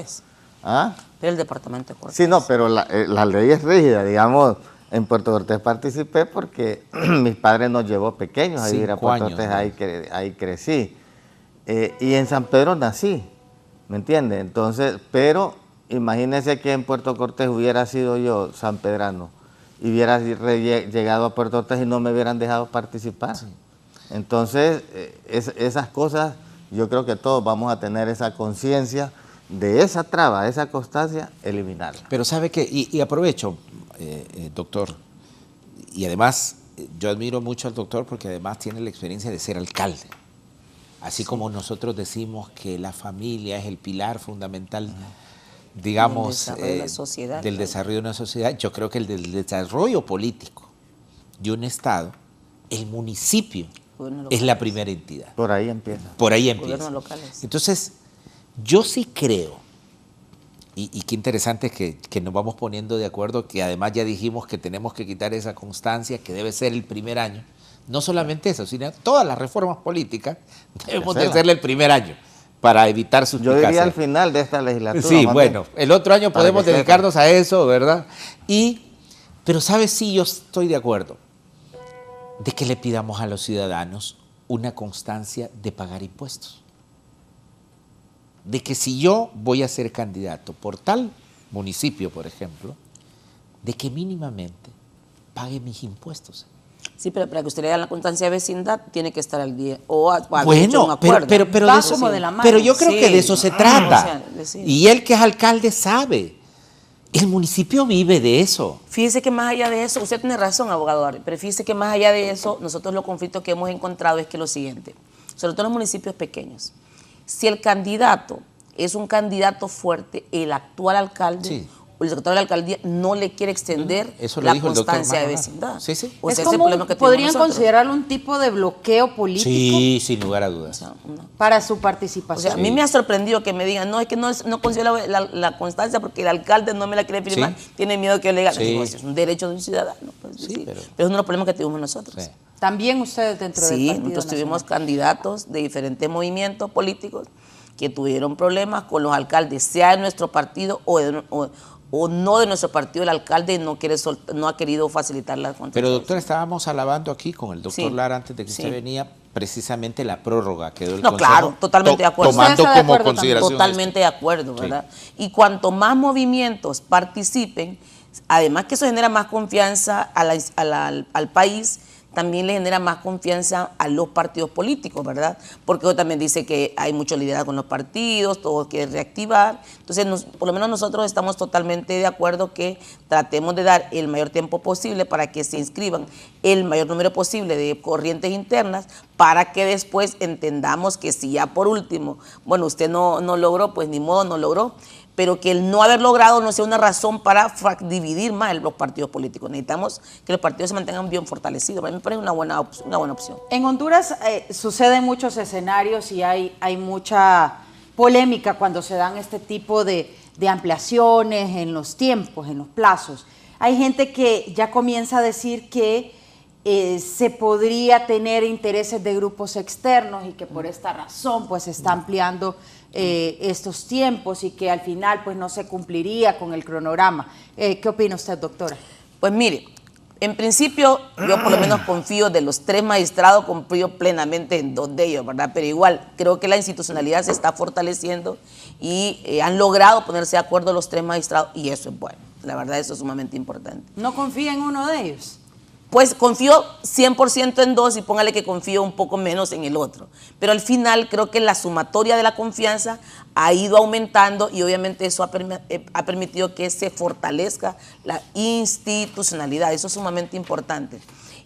¿Ah? El departamento de Cortés. Sí, no, pero la ley es rígida, digamos. En Puerto Cortés participé porque mis padres nos llevó pequeños a vivir a Puerto Cortés, ahí crecí. Y en San Pedro nací, ¿me entiende? Entonces, pero imagínense que en Puerto Cortés hubiera sido yo sanpedrano y hubiera llegado a Puerto Cortés y no me hubieran dejado participar. Sí. Entonces, esas cosas, yo creo que todos vamos a tener esa conciencia de esa traba, esa constancia, eliminarla. Pero sabe que, y aprovecho, doctor, y además yo admiro mucho al doctor porque además tiene la experiencia de ser alcalde. Así como nosotros decimos que la familia es el pilar fundamental, digamos, del desarrollo de una sociedad, yo creo que el del desarrollo político de un Estado, el municipio es la primera entidad. Por ahí empieza. Por ahí empieza. Entonces, yo sí creo, y qué interesante que nos vamos poniendo de acuerdo, que además ya dijimos que tenemos que quitar esa constancia, que debe ser el primer año. No solamente eso, sino todas las reformas políticas debemos de hacerle el primer año para evitar suspicacias. Yo diría al final de esta legislatura. Sí, bueno, el otro año podemos dedicarnos a eso, ¿verdad? Pero ¿sabes? Sí, yo estoy de acuerdo de que le pidamos a los ciudadanos una constancia de pagar impuestos. De que si yo voy a ser candidato por tal municipio, por ejemplo, de que mínimamente pague mis impuestos. Sí, pero para que usted le dé la constancia de vecindad, tiene que estar al día. O bueno, un acuerdo. pero de eso, como de la mano. Pero yo creo que de eso se trata. Y él que es alcalde sabe El municipio vive de eso. Fíjese que más allá de eso, usted tiene razón, abogado Barrio, pero fíjese que más allá de eso, nosotros los conflictos que hemos encontrado es que lo siguiente, sobre todo en los municipios pequeños, si el candidato es un candidato fuerte, el actual alcalde, Sí. o el secretario de la alcaldia no le quiere extender Eso lo la dijo el doctor constancia de Marlon. vecindad. Sí, sí. O sea, Es ese como problema que tenemos podrían nosotros. considerarlo un tipo de bloqueo político Sí, sin lugar a dudas. O sea, no. para su O participación. sea, a mí me ha sorprendido que me digan, no, es que no considero la constancia porque el alcalde no me la quiere firmar, Sí. tiene miedo que yo le diga. Sí. Digo, es un derecho de un ciudadano. Pues, Sí, sí. pero- Pero es uno de los problemas que tuvimos nosotros. Sí. También ustedes dentro del Sí, Partido nosotros tuvimos Nacional. candidatos de diferentes movimientos políticos que tuvieron problemas con los alcaldes, sea de nuestro partido o no de nuestro partido. El alcalde no ha querido facilitar la constancia. Pero doctor, estábamos alabando aquí con el doctor Sí. Lara antes de que Sí. usted venía precisamente la prórroga que dio el No, Consejo. claro, totalmente de acuerdo. Tomando ¿Usted está de como acuerdo también? consideración Totalmente de acuerdo, ¿verdad? Y cuanto más movimientos participen, además que eso genera más confianza al país, también le genera más confianza a los partidos políticos, ¿verdad? Porque hoy también dice que hay mucho liderazgo en los partidos, todo quiere reactivar. Entonces, por lo menos nosotros estamos totalmente de acuerdo que tratemos de dar el mayor tiempo posible para que se inscriban el mayor número posible de corrientes internas, para que después entendamos que si ya por último, bueno, usted no logró, pues ni modo, no logró, pero que el no haber logrado no sea una razón para dividir más los partidos políticos. Necesitamos que los partidos se mantengan bien fortalecidos. Para mí me parece una buena opción. En Honduras suceden muchos escenarios y hay mucha polémica cuando se dan este tipo de ampliaciones en los tiempos, en los plazos. Hay gente que ya comienza a decir que se podría tener intereses de grupos externos y que por esta razón pues se está ampliando estos tiempos y que al final pues no se cumpliría con el cronograma. ¿Qué opina usted, doctora? Pues mire, en principio yo por lo menos confío de los 3 magistrados, confío plenamente en 2 de ellos, ¿verdad? Pero igual creo que la institucionalidad se está fortaleciendo y han logrado ponerse de acuerdo los 3 magistrados y eso es bueno. La verdad, eso es sumamente importante. ¿No confía en uno de ellos? Pues confío 100% en 2 y póngale que confío un poco menos en el otro. Pero al final creo que la sumatoria de la confianza ha ido aumentando y obviamente eso ha permitido que se fortalezca la institucionalidad. Eso es sumamente importante.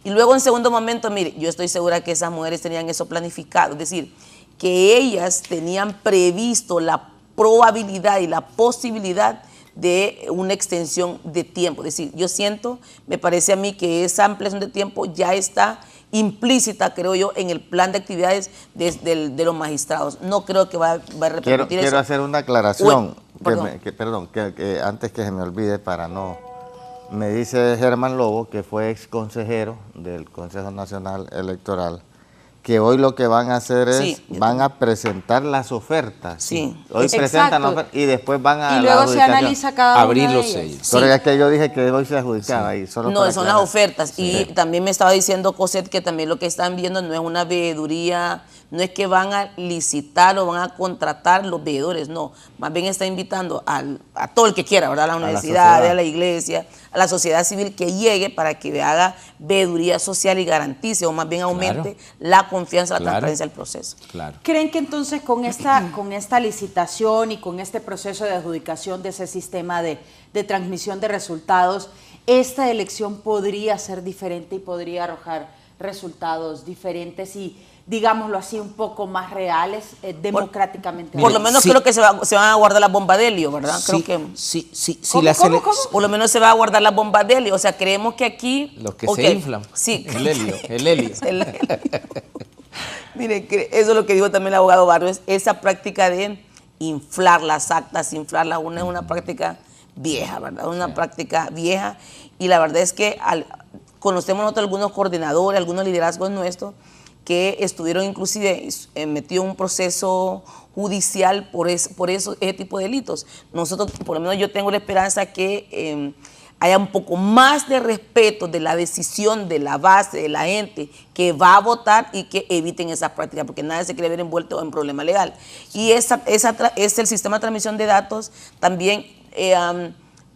Y luego en segundo momento, mire, yo estoy segura que esas mujeres tenían eso planificado. Es decir, que ellas tenían previsto la probabilidad y la posibilidad de una extensión de tiempo. Es decir, yo siento, me parece a mí que esa ampliación de tiempo ya está implícita, creo yo, en el plan de actividades de los magistrados. No creo que va a repercutir eso. Quiero hacer una aclaración, Bueno, perdón, que antes que se me olvide para no... Me dice Germán Lobo, que fue ex consejero del Consejo Nacional Electoral, que hoy lo que van a hacer es, Sí. van a presentar las ofertas. Sí. Hoy Exacto. presentan las ofertas y después van a Y la luego se adjudicación. analiza cada una Abrir de los ellas. sellos. Sí. Pero es que yo dije que hoy se adjudicaba y solo No, para son las aclarar. ofertas. Sí. Y también me estaba diciendo Cosette que también lo que están viendo no es una veeduría, no es que van a licitar o van a contratar los veedores, no. Más bien está invitando a todo el que quiera, ¿verdad? A la universidad, sociedad. a la iglesia, a la sociedad civil que llegue para que haga veeduría social y garantice o más bien aumente la confianza, la Claro. transparencia del proceso. Claro. ¿Creen que entonces con esta licitación y con este proceso de adjudicación de ese sistema de transmisión de resultados, esta elección podría ser diferente y podría arrojar resultados diferentes y, digámoslo así, un poco más reales, democráticamente? Por lo hablando? menos sí. creo que se van a guardar las bombas de helio, ¿verdad? Creo que... Sí. ¿Cómo? Por lo menos se va a guardar las bombas de helio. O sea, creemos que aquí... Los que Ok, se inflan. Sí. El helio, el helio. El helio. Mire, eso es lo que dijo también el abogado Barrios, esa práctica de inflar las actas, inflarlas, es una práctica vieja, ¿verdad? Una práctica vieja. Y la verdad es que conocemos nosotros algunos coordinadores, algunos liderazgos nuestros, que estuvieron inclusive metidos en un proceso judicial por ese tipo de delitos. Nosotros, por lo menos yo tengo la esperanza que haya un poco más de respeto de la decisión de la base, de la gente que va a votar y que eviten esas prácticas, porque nadie se quiere ver envuelto en problema legal. Y es el sistema de transmisión de datos también,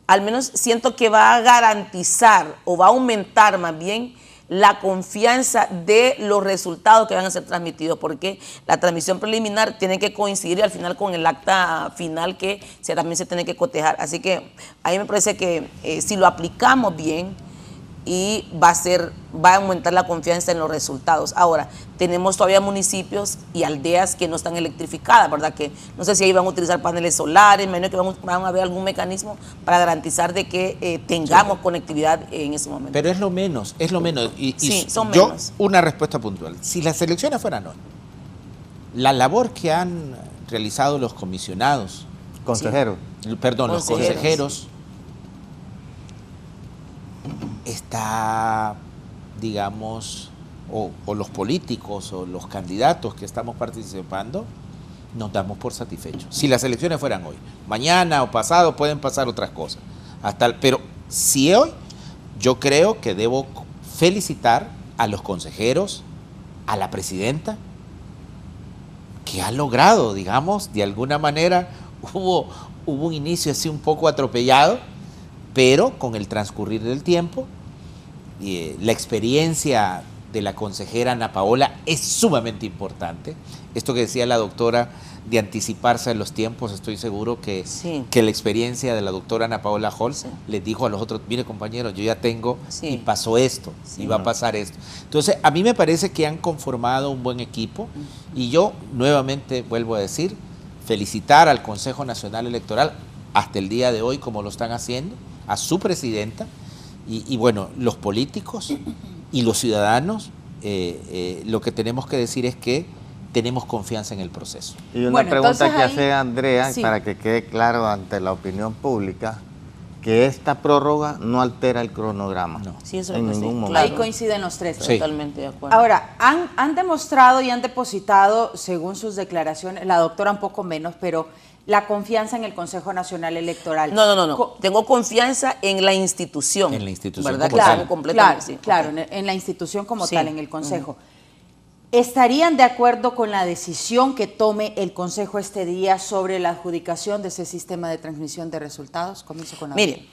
al menos siento que va a garantizar o va a aumentar más bien la confianza de los resultados que van a ser transmitidos, porque la transmisión preliminar tiene que coincidir al final con el acta final que también se tiene que cotejar. Así que a mí me parece que si lo aplicamos bien, y va a aumentar la confianza en los resultados. Ahora, tenemos todavía municipios y aldeas que no están electrificadas, ¿verdad? Que no sé si ahí van a utilizar paneles solares, menos que van a haber algún mecanismo para garantizar de que tengamos conectividad en ese momento. Pero es lo menos, es lo menos. Sí, son yo, menos. una respuesta puntual. Si las elecciones fueran hoy, la labor que han realizado los comisionados, Consejero. perdón, los consejeros, está, digamos, o los políticos o los candidatos que estamos participando, nos damos por satisfechos. Si las elecciones fueran hoy, mañana o pasado pueden pasar otras cosas. Pero si hoy, yo creo que debo felicitar a los consejeros, a la presidenta, que ha logrado, digamos, de alguna manera, hubo un inicio así un poco atropellado, pero con el transcurrir del tiempo, la experiencia de la consejera Ana Paola es sumamente importante. Esto que decía la doctora de anticiparse a los tiempos, estoy seguro que la experiencia de la doctora Ana Paola Holz les dijo a los otros, mire compañeros, yo ya tengo y pasó esto, y va a pasar esto. Entonces, a mí me parece que han conformado un buen equipo y yo nuevamente vuelvo a decir, felicitar al Consejo Nacional Electoral hasta el día de hoy como lo están haciendo, a su presidenta y bueno, los políticos y los ciudadanos, lo que tenemos que decir es que tenemos confianza en el proceso. Y una pregunta que hace Andrea, para que quede claro ante la opinión pública, que esta prórroga no altera el cronograma. No. Sí, eso en ningún momento. Ahí coinciden los tres. Totalmente de acuerdo. Ahora, han demostrado y han depositado, según sus declaraciones, la doctora un poco menos, pero la confianza en el Consejo Nacional Electoral. No. Tengo confianza en la institución. En la institución, ¿verdad? como tal. Completamente. Claro, en la institución como tal, en el Consejo. ¿Estarían de acuerdo con la decisión que tome el Consejo este día sobre la adjudicación de ese sistema de transmisión de resultados? Comienzo con Mire,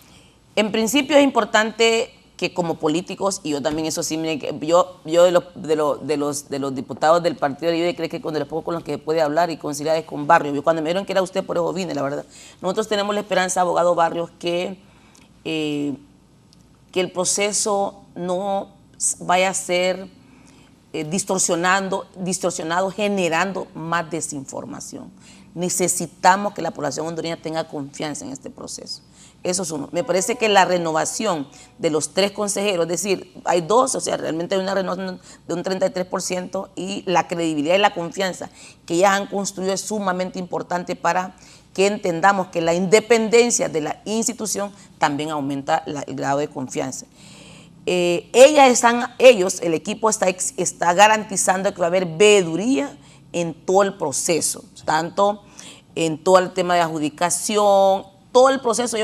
en principio es importante que como políticos, y yo también eso sí, yo de los diputados del Partido Libre, creo que con los pocos con los que puede hablar y conciliar es con Barrios. Yo cuando me dijeron que era usted, por eso vine, la verdad. Nosotros tenemos la esperanza, abogado Barrios, que el proceso no vaya a ser distorsionado, generando más desinformación. Necesitamos que la población hondureña tenga confianza en este proceso. Eso es uno. Me parece que la renovación de los 3 consejeros, es decir, hay 2, o sea, realmente hay una renovación de un 33% y la credibilidad y la confianza que ellas han construido es sumamente importante para que entendamos que la independencia de la institución también aumenta el grado de confianza. Ellos, el equipo está garantizando que va a haber veeduría en todo el proceso, tanto en todo el tema de adjudicación, todo el proceso.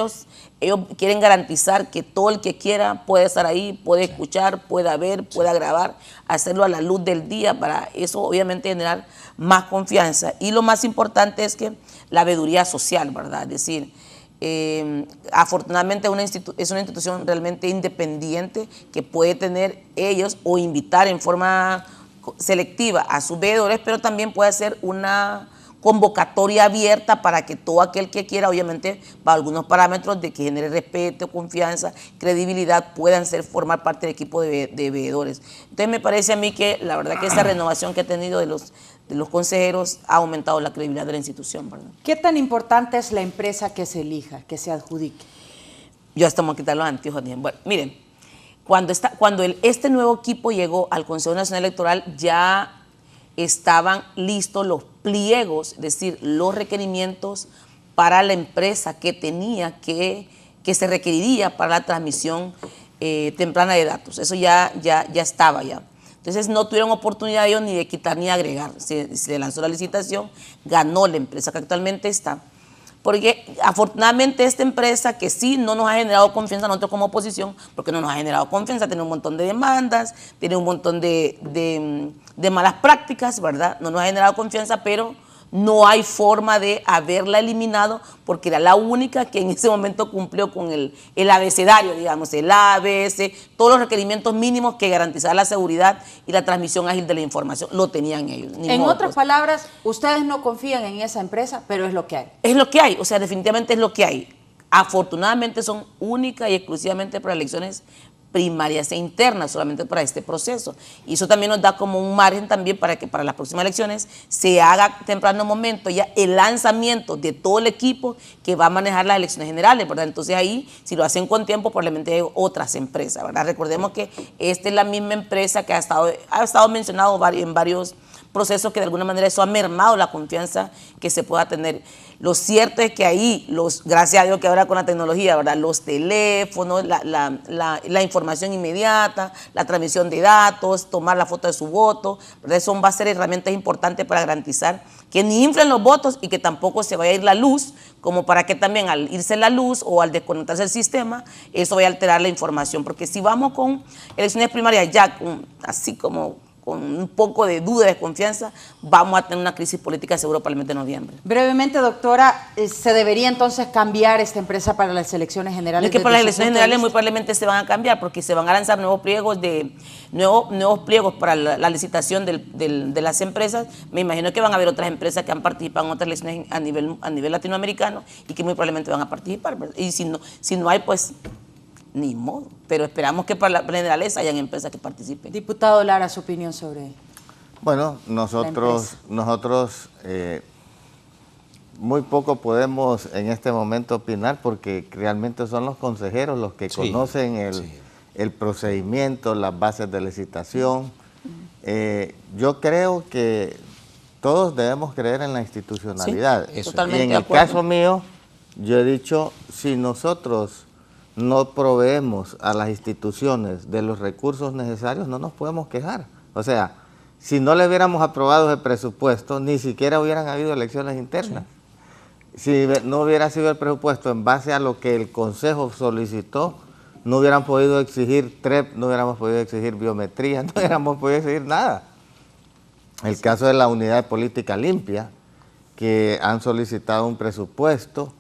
Ellos quieren garantizar que todo el que quiera puede estar ahí, puede escuchar, pueda ver, pueda grabar, hacerlo a la luz del día, para eso obviamente generar más confianza. Y lo más importante es que la veeduría social, ¿verdad? Es decir, afortunadamente es una institución realmente independiente que puede tener ellos o invitar en forma selectiva a sus veedores, pero también puede ser una convocatoria abierta para que todo aquel que quiera, obviamente, para algunos parámetros de que genere respeto, confianza, credibilidad, puedan formar parte del equipo de veedores. Entonces me parece a mí que la verdad que esa renovación que ha tenido de los consejeros ha aumentado la credibilidad de la institución, ¿verdad? ¿Qué tan importante es la empresa que se elija, que se adjudique? Ya estamos a quitar los anteojos. Bueno, miren, cuando este nuevo equipo llegó al Consejo Nacional Electoral, ya estaban listos los pliegos, es decir, los requerimientos para la empresa que se requeriría para la transmisión temprana de datos. Eso ya estaba ya. Entonces no tuvieron oportunidad ellos ni de quitar ni de agregar. Se lanzó la licitación, ganó la empresa que actualmente está. Porque afortunadamente esta empresa, que sí no nos ha generado confianza a nosotros como oposición, porque no nos ha generado confianza, tiene un montón de demandas, tiene un montón de malas prácticas, ¿verdad? No nos ha generado confianza, pero no hay forma de haberla eliminado porque era la única que en ese momento cumplió con el abecedario, digamos, el ABC, todos los requerimientos mínimos que garantizaban la seguridad y la transmisión ágil de la información, lo tenían ellos. En otras palabras, ustedes no confían en esa empresa, pero es lo que hay. Es lo que hay, o sea, definitivamente es lo que hay. Afortunadamente son únicas y exclusivamente para elecciones primarias e internas, solamente para este proceso. Y eso también nos da como un margen también para que para las próximas elecciones se haga temprano momento ya el lanzamiento de todo el equipo que va a manejar las elecciones generales, ¿verdad? Entonces ahí, si lo hacen con tiempo, probablemente hay otras empresas, ¿verdad? Recordemos que esta es la misma empresa que ha estado mencionado en varios procesos que de alguna manera eso ha mermado la confianza que se pueda tener. Lo cierto es que ahí, gracias a Dios que ahora con la tecnología, ¿verdad? Los teléfonos, la información inmediata, la transmisión de datos, tomar la foto de su voto, ¿verdad? Eso va a ser herramientas importantes para garantizar que ni inflen los votos y que tampoco se vaya a ir la luz, como para que también al irse la luz o al desconectarse el sistema, eso vaya a alterar la información. Porque si vamos con elecciones primarias ya así como con un poco de duda, de desconfianza, vamos a tener una crisis política seguro para el mes de noviembre. Brevemente, doctora, ¿se debería entonces cambiar esta empresa para las elecciones generales? Es que para las elecciones generales muy probablemente se van a cambiar porque se van a lanzar nuevos pliegos para la licitación de las empresas. Me imagino que van a haber otras empresas que han participado en otras elecciones a nivel latinoamericano y que muy probablemente van a participar. Y si no hay, pues ni modo, pero esperamos que para la generales hayan empresas que participen. Diputado Lara, su opinión sobre... Bueno, nosotros muy poco podemos en este momento opinar porque realmente son los consejeros los que conocen el procedimiento, las bases de licitación. Yo creo que todos debemos creer en la institucionalidad. Sí, totalmente. Y en el caso mío, yo he dicho, si nosotros no proveemos a las instituciones de los recursos necesarios, no nos podemos quejar. O sea, si no le hubiéramos aprobado el presupuesto, ni siquiera hubieran habido elecciones internas. Sí. Si no hubiera sido el presupuesto en base a lo que el Consejo solicitó, no hubieran podido exigir TREP, no hubiéramos podido exigir biometría, no hubiéramos podido exigir nada. El caso de la Unidad de Política Limpia, que han solicitado un presupuesto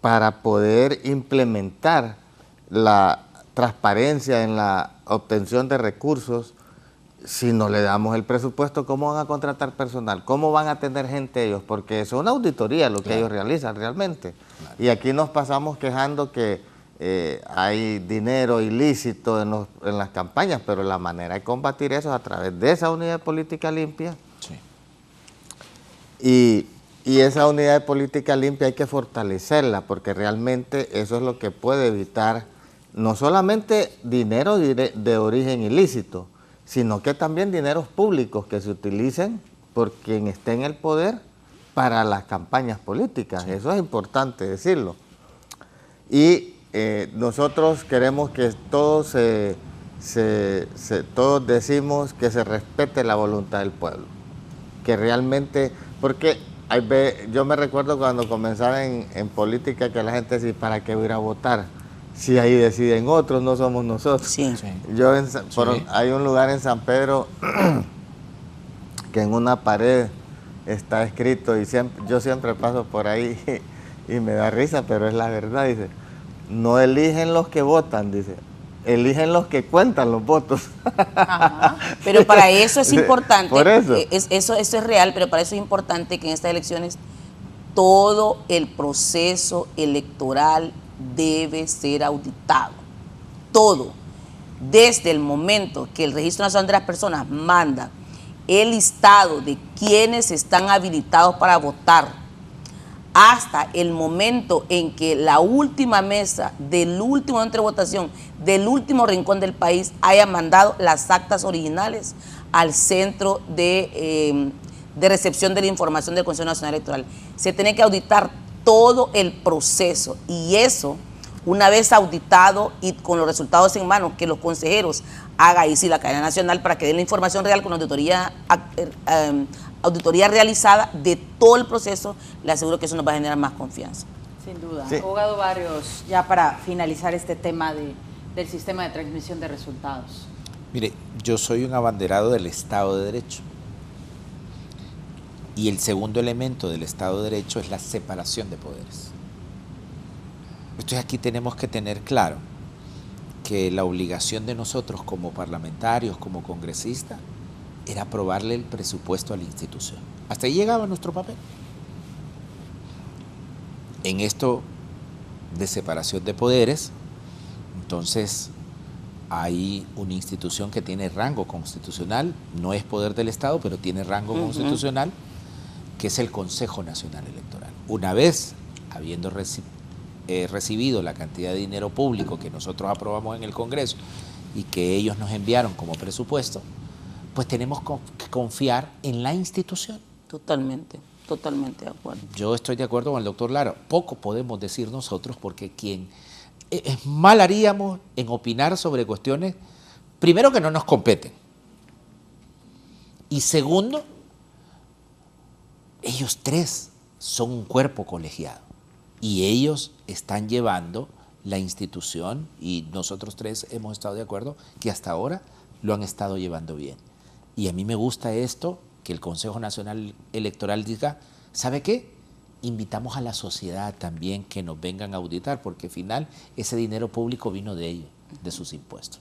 para poder implementar la transparencia en la obtención de recursos. Si no le damos el presupuesto, ¿cómo van a contratar personal? ¿Cómo van a tener gente ellos? Porque eso es una auditoría lo que ellos realizan realmente. Y aquí nos pasamos quejando que hay dinero ilícito en las campañas, pero la manera de combatir eso es a través de esa Unidad de Política Limpia. Sí. Y esa Unidad de Política Limpia hay que fortalecerla porque realmente eso es lo que puede evitar no solamente dinero de origen ilícito, sino que también dineros públicos que se utilicen por quien esté en el poder para las campañas políticas. Sí. Eso es importante decirlo. Y nosotros queremos que todos decimos que se respete la voluntad del pueblo, que realmente, porque yo me recuerdo cuando comenzaba en política que la gente decía, ¿para qué voy a ir a votar? Si ahí deciden otros, no somos nosotros. Sí. Hay un lugar en San Pedro que en una pared está escrito, y yo siempre paso por ahí y me da risa, pero es la verdad, dice, no eligen los que votan, dice, eligen los que cuentan los votos. Ajá. Pero para eso es importante, por eso. Eso es real, pero para eso es importante que en estas elecciones todo el proceso electoral debe ser auditado. Todo. Desde el momento que el Registro Nacional de las Personas manda el listado de quienes están habilitados para votar, hasta el momento en que la última mesa del último centro de votación, del último rincón del país, haya mandado las actas originales al centro de recepción de la información del Consejo Nacional Electoral. Se tiene que auditar todo el proceso, y eso, una vez auditado y con los resultados en mano, que los consejeros hagan ahí sí la cadena nacional para que den la información real con la auditoría realizada de todo el proceso, le aseguro que eso nos va a generar más confianza. Sin duda. Sí. Abogado Barrios, ya para finalizar este tema del sistema de transmisión de resultados. Mire, yo soy un abanderado del Estado de Derecho. Y el segundo elemento del Estado de Derecho es la separación de poderes. Entonces aquí tenemos que tener claro que la obligación de nosotros como parlamentarios, como congresistas, era aprobarle el presupuesto a la institución. Hasta ahí llegaba nuestro papel. En esto de separación de poderes, entonces hay una institución que tiene rango constitucional, no es poder del Estado, pero tiene rango constitucional, que es el Consejo Nacional Electoral. Una vez habiendo recibido la cantidad de dinero público que nosotros aprobamos en el Congreso y que ellos nos enviaron como presupuesto, pues tenemos que confiar en la institución. Totalmente de acuerdo. Yo estoy de acuerdo con el doctor Lara. Poco podemos decir nosotros porque mal haríamos en opinar sobre cuestiones, primero, que no nos competen. Y segundo, ellos tres son un cuerpo colegiado y ellos están llevando la institución, y nosotros tres hemos estado de acuerdo que hasta ahora lo han estado llevando bien. Y a mí me gusta esto, que el Consejo Nacional Electoral diga, ¿sabe qué? Invitamos a la sociedad también que nos vengan a auditar, porque al final ese dinero público vino de ellos, de sus impuestos.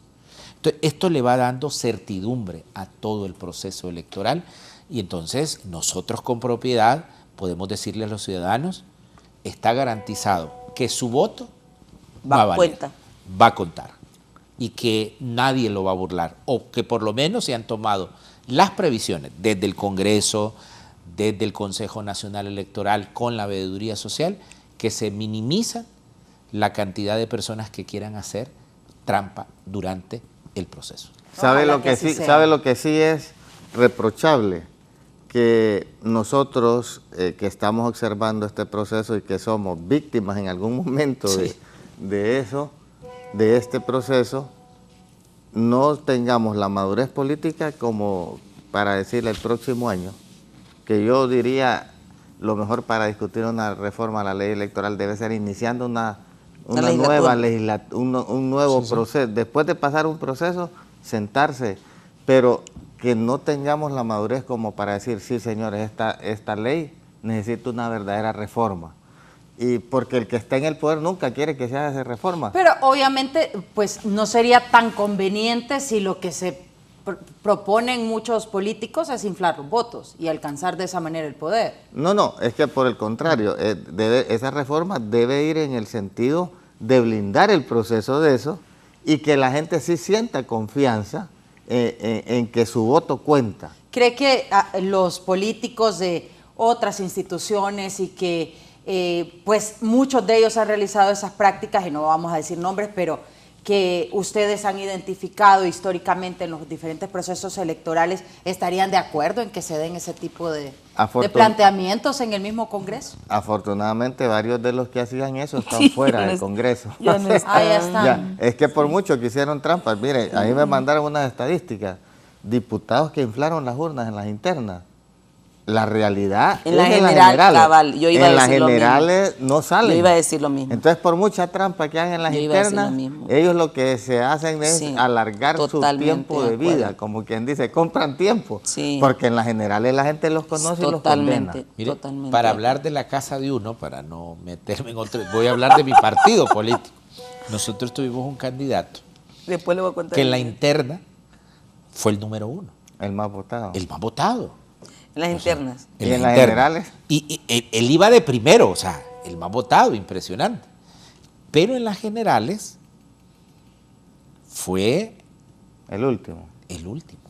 Entonces, esto le va dando certidumbre a todo el proceso electoral, y entonces nosotros con propiedad podemos decirle a los ciudadanos, está garantizado que su voto va a valer, va a contar, y que nadie lo va a burlar, o que por lo menos se han tomado las previsiones desde el Congreso, desde el Consejo Nacional Electoral, con la veeduría social, que se minimiza la cantidad de personas que quieran hacer trampa durante el proceso. ¿Sabe lo que sí es reprochable? Que nosotros que estamos observando este proceso y que somos víctimas en algún momento de este proceso, no tengamos la madurez política como para decirle el próximo año, que yo diría lo mejor para discutir una reforma a la ley electoral debe ser iniciando un nuevo proceso. Después de pasar un proceso, sentarse, pero que no tengamos la madurez como para decir, sí señores, esta ley necesita una verdadera reforma. Y porque el que está en el poder nunca quiere que se haga esa reforma. Pero obviamente, pues no sería tan conveniente si lo que se proponen muchos políticos es inflar los votos y alcanzar de esa manera el poder. No, es que por el contrario, esa reforma debe ir en el sentido de blindar el proceso de eso y que la gente sí sienta confianza en que su voto cuenta. ¿Cree que los políticos de otras instituciones y que pues muchos de ellos han realizado esas prácticas, y no vamos a decir nombres, pero que ustedes han identificado históricamente en los diferentes procesos electorales, estarían de acuerdo en que se den ese tipo de planteamientos en el mismo Congreso? Afortunadamente varios de los que hacían eso están fuera del Congreso. Ya están. Es que por mucho que hicieron trampas. Mire, a mí me mandaron unas estadísticas, diputados que inflaron las urnas en las internas. La realidad en las generales, cabal, yo iba a decir en las generales no salen. Yo iba a decir lo mismo. Entonces, por mucha trampa que hagan en las internas, ellos lo que se hacen es alargar su tiempo de vida, como quien dice, compran tiempo, porque en las generales la gente los conoce y los condena. Mire, para hablar de la casa de uno, para no meterme en otro, voy a hablar de mi partido político. Nosotros tuvimos un candidato después le voy a contar que en la interna fue el número 1. El más votado. El más votado. En las internas. ¿Y en las generales? Y él iba de primero, o sea, el más votado, impresionante. Pero en las generales fue... El último. El último.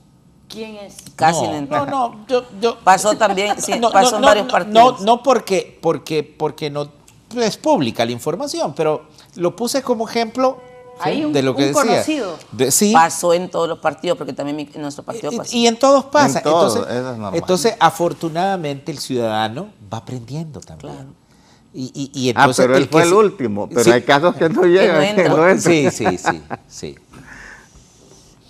¿Quién es? Casi en internas. No, yo... Pasó también, sí, pasó en varios partidos. No porque no es pública la información, pero lo puse como ejemplo... Hay de lo que decía. Conocido. Sí. Pasó en todos los partidos, porque también en nuestro partido pasó. Y en todos pasa. En todos, eso es normal. Entonces, afortunadamente, el ciudadano va aprendiendo también. Claro. Y entonces, pero él fue el último, pero hay casos que no llegan. Que no entran. Sí.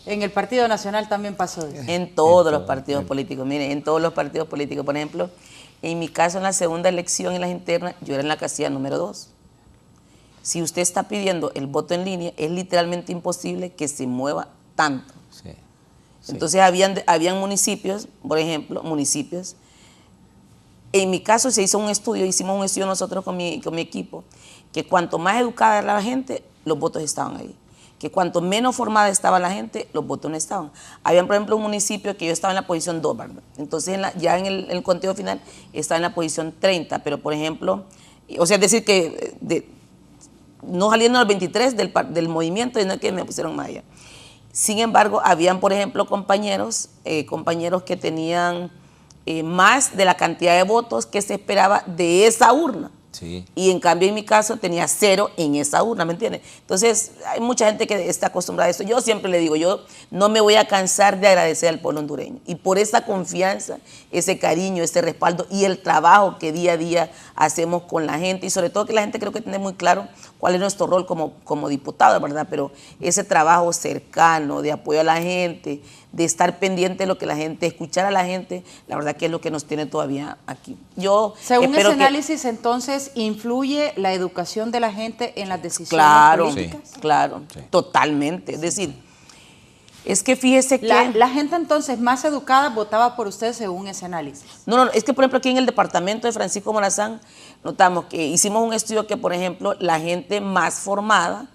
En el Partido Nacional también pasó eso. En todos los partidos políticos. Miren, en todos los partidos políticos. Por ejemplo, en mi caso, en la segunda elección en las internas, yo era en la casilla número 2. Si usted está pidiendo el voto en línea, es literalmente imposible que se mueva tanto. Sí. Entonces habían municipios, por ejemplo, En mi caso se hizo un estudio, hicimos un estudio nosotros con mi equipo, que cuanto más educada era la gente, los votos estaban ahí. Que cuanto menos formada estaba la gente, los votos no estaban. Había, por ejemplo, un municipio que yo estaba en la posición 2, ¿verdad? Entonces, ya en el conteo final estaba en la posición 30, pero, por ejemplo, o sea, es decir, que no saliendo los 23 del movimiento, sino que me pusieron más allá. Sin embargo, habían, por ejemplo, compañeros que tenían más de la cantidad de votos que se esperaba de esa urna. Sí. Y en cambio en mi caso tenía 0 en esa urna, ¿me entiendes? Entonces hay mucha gente que está acostumbrada a eso. Yo siempre le digo, yo no me voy a cansar de agradecer al pueblo hondureño. Y por esa confianza, ese cariño, ese respaldo y el trabajo que día a día hacemos con la gente. Y sobre todo que la gente creo que tiene muy claro cuál es nuestro rol como diputado, ¿verdad? Pero ese trabajo cercano, de apoyo a la gente, de estar pendiente de lo que la gente, escuchar a la gente, la verdad que es lo que nos tiene todavía aquí. Yo según espero ese análisis, entonces, ¿influye la educación de la gente en las decisiones políticas? Sí, claro, sí. Totalmente. Es decir, es que fíjese que... La gente entonces más educada votaba por usted según ese análisis. No, es que por ejemplo aquí en el departamento de Francisco Morazán notamos que hicimos un estudio que, por ejemplo, la gente más formada,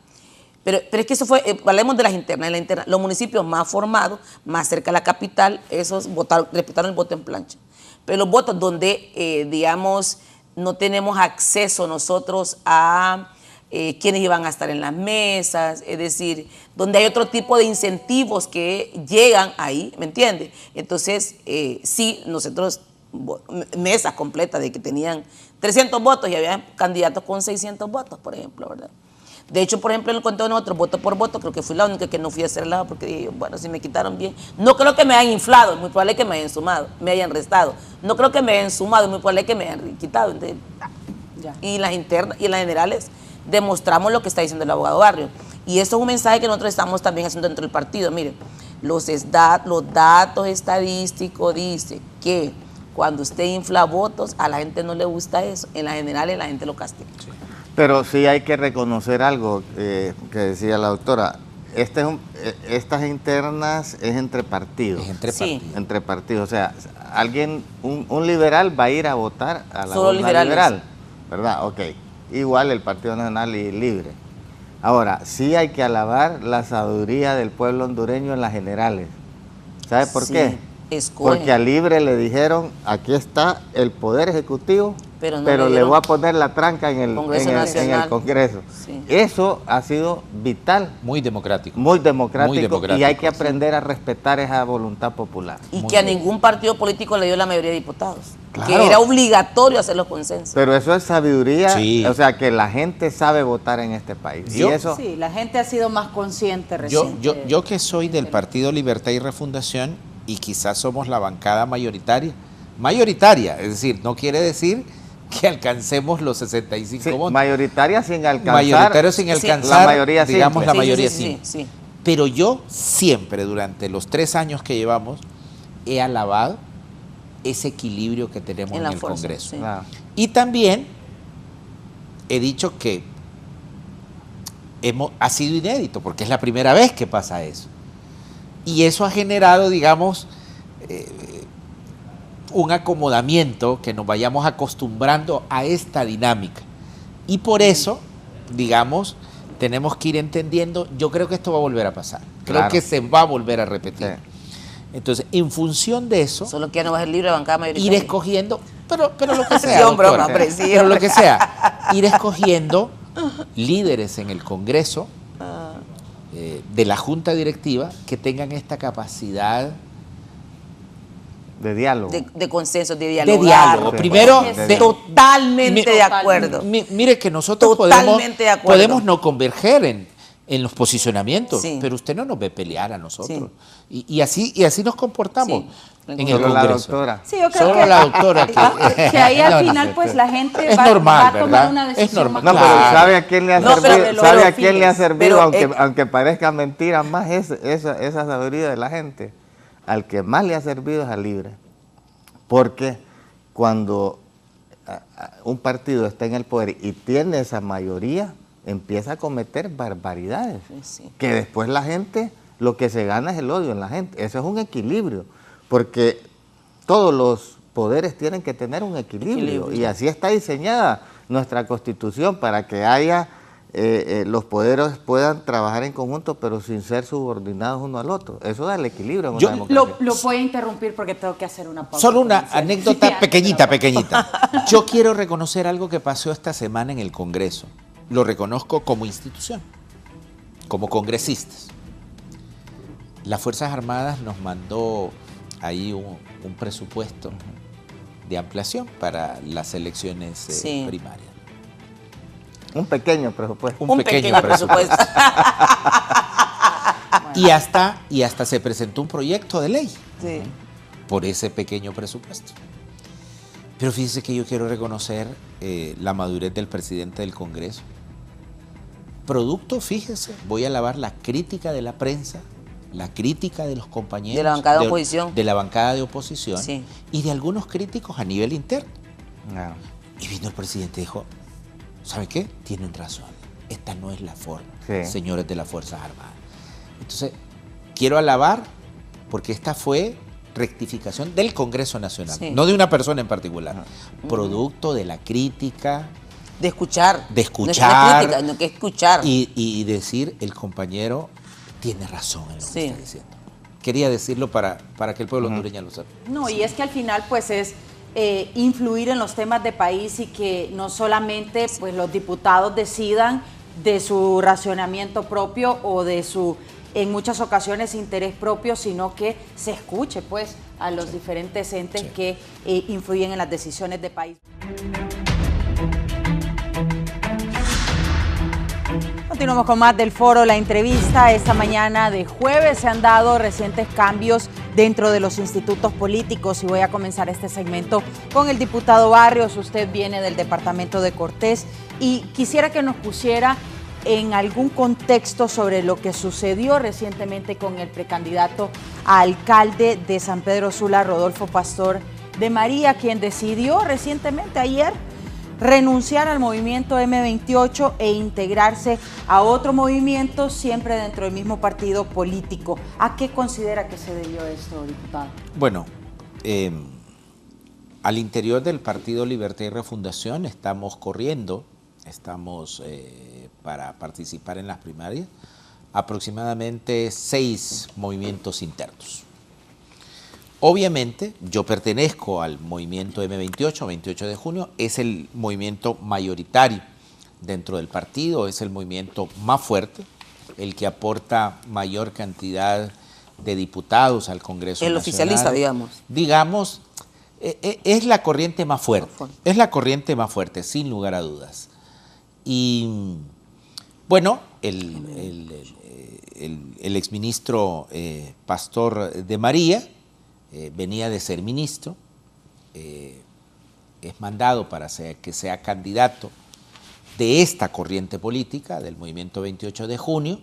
pero es que eso fue, hablemos de las internas, los municipios más formados, más cerca de la capital, esos respetaron el voto en plancha. Pero los votos donde, digamos, no tenemos acceso nosotros a quienes iban a estar en las mesas, es decir, donde hay otro tipo de incentivos que llegan ahí, ¿me entiendes? Entonces, sí, nosotros, mesas completas de que tenían 300 votos y había candidatos con 600 votos, por ejemplo, ¿verdad? De hecho, por ejemplo, en el conteo de nosotros, voto por voto, creo que fui la única que no fui a hacer lado porque dije, bueno, si me quitaron bien. No creo que me hayan inflado, es muy probable que me hayan sumado, me hayan restado. No creo que me hayan sumado, es muy probable que me hayan quitado. Entonces, ya. Y las internas y las generales demostramos lo que está diciendo el abogado Barrio. Y eso es un mensaje que nosotros estamos también haciendo dentro del partido. Miren, los datos estadísticos dicen que cuando usted infla votos, a la gente no le gusta eso. En las generales la gente lo castiga. Sí. Pero sí hay que reconocer algo que decía la doctora. Estas internas es entre partidos. Es entre partidos. Sí. Entre partidos. O sea, un liberal va a ir a votar a la urna liberal, ¿verdad? Ok. Igual el Partido Nacional y Libre. Ahora, sí hay que alabar la sabiduría del pueblo hondureño en las generales. ¿Sabe por qué? Porque a Libre le dijeron, aquí está el Poder Ejecutivo, pero le voy a poner la tranca en el Congreso. Sí. Eso ha sido vital. Muy democrático. Muy democrático y hay que aprender a respetar esa voluntad popular. Y que a ningún partido político le dio la mayoría de diputados. Claro. Que era obligatorio hacer los consensos. Pero eso es sabiduría, sí. O sea, que la gente sabe votar en este país. Sí, la gente ha sido más consciente recientemente. Yo que soy del Partido Libertad y Refundación, y quizás somos la bancada mayoritaria, es decir, no quiere decir que alcancemos los 65 votos. Mayoritaria sin alcanzar. Mayoritario sin alcanzar, la mayoría digamos, simple. La mayoría sí. Pero yo siempre, durante los 3 años que llevamos, he alabado ese equilibrio que tenemos en el Congreso. Sí. Claro. Y también he dicho que ha sido inédito, porque es la primera vez que pasa eso. Y eso ha generado, digamos, un acomodamiento, que nos vayamos acostumbrando a esta dinámica. Y por eso, digamos, tenemos que ir entendiendo, yo creo que esto va a volver a pasar. Creo que se va a volver a repetir. Sí. Entonces, en función de eso... Solo que ya no va a ser libre de bancada mayoritaria. Ir escogiendo, pero lo que sea, doctora, pero lo que sea, ir escogiendo líderes en el Congreso, de la Junta Directiva, que tengan esta capacidad de diálogo, de consenso, de diálogo. De diálogo. Primero, totalmente de acuerdo. Mire que nosotros podemos no converger en los posicionamientos, sí. Pero usted no nos ve pelear a nosotros. Sí. Y así nos comportamos. Sí. En el Congreso. La doctora. Sí, yo creo Solo la doctora que ahí al final pues la gente va a tomar una decisión. Es normal. No, pero ¿sabe a quién le ha servido? Aunque parezca mentira, más esa sabiduría de la gente. Al que más le ha servido es al Libre. Porque cuando un partido está en el poder y tiene esa mayoría, empieza a cometer barbaridades. Sí. Que después la gente, lo que se gana es el odio en la gente. Eso es un equilibrio. Porque todos los poderes tienen que tener un equilibrio. Y así está diseñada nuestra Constitución, para que haya los poderes puedan trabajar en conjunto, pero sin ser subordinados uno al otro. Eso da el equilibrio en una democracia. Lo voy a interrumpir porque tengo que hacer una pausa. Solo una anécdota pequeñita. Yo quiero reconocer algo que pasó esta semana en el Congreso. Lo reconozco como institución, como congresistas. Las Fuerzas Armadas nos mandó ahí un presupuesto de ampliación para las elecciones primarias. Un pequeño presupuesto. Un pequeño presupuesto. Y hasta se presentó un proyecto de ley por ese pequeño presupuesto. Pero fíjese que yo quiero reconocer la madurez del presidente del Congreso. Producto, fíjese, voy a alabar la crítica de la prensa, la crítica de los compañeros. De la bancada de oposición. De la bancada de oposición. Sí. Y de algunos críticos a nivel interno. No. Y vino el presidente y dijo, ¿sabe qué? Tienen razón. Esta no es la forma, señores de las Fuerzas Armadas. Entonces, quiero alabar porque esta fue rectificación del Congreso Nacional, no de una persona en particular. Producto de la crítica. De escuchar. De escuchar. No es la crítica, sino que escuchar. Y decir, el compañero tiene razón en lo que está diciendo. Quería decirlo para que el pueblo hondureño lo sepa. No, y es que al final pues es influir en los temas de país y que no solamente pues los diputados decidan de su racionamiento propio o de su, en muchas ocasiones, interés propio, sino que se escuche pues a los diferentes entes que influyen en las decisiones de país. Continuamos con más del foro La Entrevista. Esta mañana de jueves se han dado recientes cambios dentro de los institutos políticos y voy a comenzar este segmento con el diputado Barrios. Usted viene del departamento de Cortés y quisiera que nos pusiera en algún contexto sobre lo que sucedió recientemente con el precandidato a alcalde de San Pedro Sula, Rodolfo Pastor de María, quien decidió recientemente ayer renunciar al movimiento M28 e integrarse a otro movimiento siempre dentro del mismo partido político. ¿A qué considera que se debió esto, diputado? Bueno, al interior del Partido Libertad y Refundación estamos corriendo, para participar en las primarias, aproximadamente 6 movimientos internos. Obviamente, yo pertenezco al movimiento M28, 28 de junio, es el movimiento mayoritario dentro del partido, es el movimiento más fuerte, el que aporta mayor cantidad de diputados al Congreso Nacional. El oficialista, digamos. Digamos, es la corriente más fuerte, es la corriente más fuerte, sin lugar a dudas. Y bueno, el exministro Pastor de María, venía de ser ministro, es mandado para que sea candidato de esta corriente política, del movimiento 28 de junio,